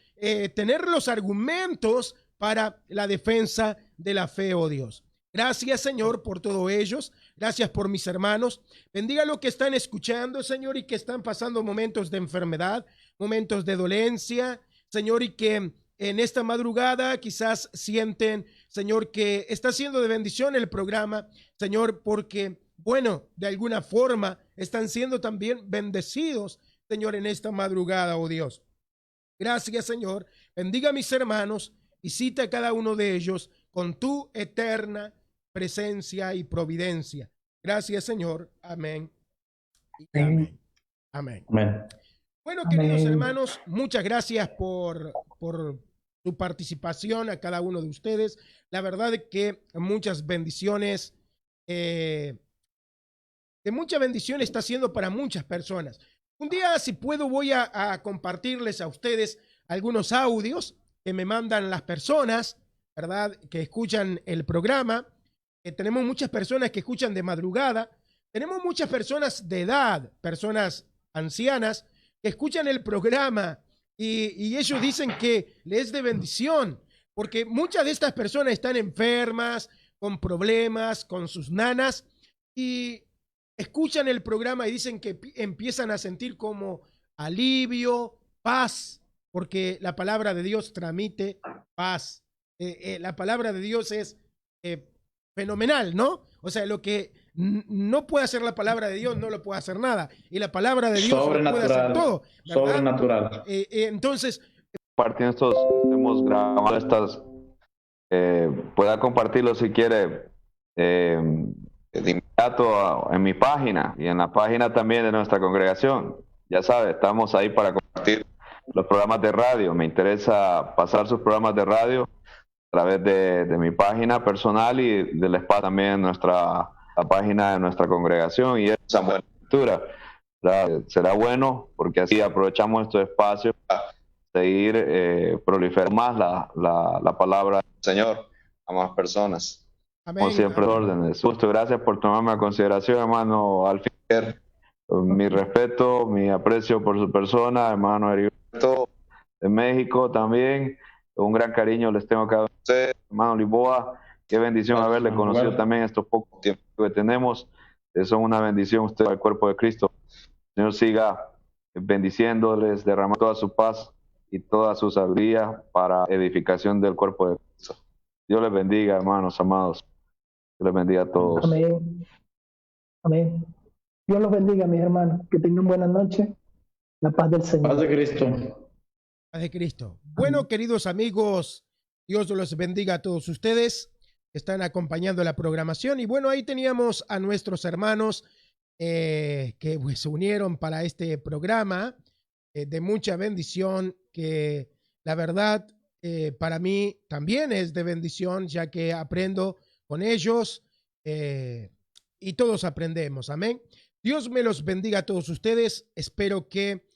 tener los argumentos para la defensa de la fe, oh Dios. Gracias, Señor, por todos ellos. Gracias por mis hermanos. Bendiga lo que están escuchando, Señor, y que están pasando momentos de enfermedad, momentos de dolencia, Señor, y que en esta madrugada quizás sienten, Señor, que está siendo de bendición el programa, Señor, porque, bueno, de alguna forma están siendo también bendecidos, Señor, en esta madrugada, oh Dios. Gracias, Señor. Bendiga a mis hermanos, visita a cada uno de ellos con tu eterna presencia y providencia. Gracias, Señor. Amén. Amén. Amén. Amén. Bueno, Amén. queridos hermanos, muchas gracias por su participación a cada uno de ustedes. La verdad es que muchas bendiciones, de mucha bendición está haciendo para muchas personas. Un día, si puedo, voy a compartirles a ustedes algunos audios que me mandan las personas, ¿verdad?, que escuchan el programa. Tenemos muchas personas que escuchan de madrugada. Tenemos muchas personas de edad, personas ancianas, que escuchan el programa y ellos dicen que les es de bendición, porque muchas de estas personas están enfermas, con problemas, con sus nanas, y escuchan el programa y dicen que empiezan a sentir como alivio, paz, porque la palabra de Dios transmite paz. La palabra de Dios es fenomenal, ¿no? O sea, lo que no puede hacer la palabra de Dios, no lo puede hacer nada. Y la palabra de Dios lo puede hacer todo, ¿verdad? Sobrenatural. Entonces, Compartiendo hemos grabado estas, pueda compartirlo si quiere, de inmediato en mi página y en la página también de nuestra congregación. Ya sabe, estamos ahí para compartir los programas de radio. Me interesa pasar sus programas de radio a través de mi página personal y del espacio también la página de nuestra congregación, y esa buena lectura será bueno porque así aprovechamos estos espacios para seguir proliferando más la palabra del Señor, a más personas. amén. como siempre órdenes. Justo, gracias por tomarme a consideración, hermano Alfinger. Mi respeto, mi aprecio por su persona, hermano Heriberto de México también. Un gran cariño les tengo a usted, hermano Lisboa. Qué bendición haberle conocido Bueno. también estos pocos tiempos que tenemos. Son una bendición usted al cuerpo de Cristo. El Señor siga bendiciéndoles, derramando toda su paz y toda su sabiduría para edificación del cuerpo de Cristo. Dios les bendiga, hermanos amados. Dios les bendiga a todos. Amén. Amén. Dios los bendiga, mis hermanos. Que tengan buena noche. La paz del Señor. Paz de Cristo. Paz de Cristo. Bueno, queridos amigos, Dios los bendiga a todos ustedes que están acompañando la programación. Y bueno, ahí teníamos a nuestros hermanos que pues, se unieron para este programa de mucha bendición, que la verdad para mí también es de bendición, ya que aprendo con ellos y todos aprendemos. Amén. Dios me los bendiga a todos ustedes. Espero que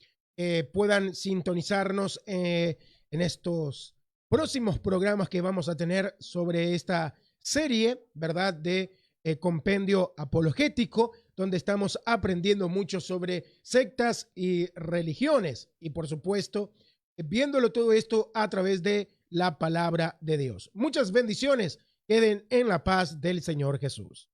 puedan sintonizarnos en estos próximos programas que vamos a tener sobre esta serie, ¿verdad?, de compendio apologético, donde estamos aprendiendo mucho sobre sectas y religiones y, por supuesto, viéndolo todo esto a través de la palabra de Dios. Muchas bendiciones. Queden en la paz del Señor Jesús.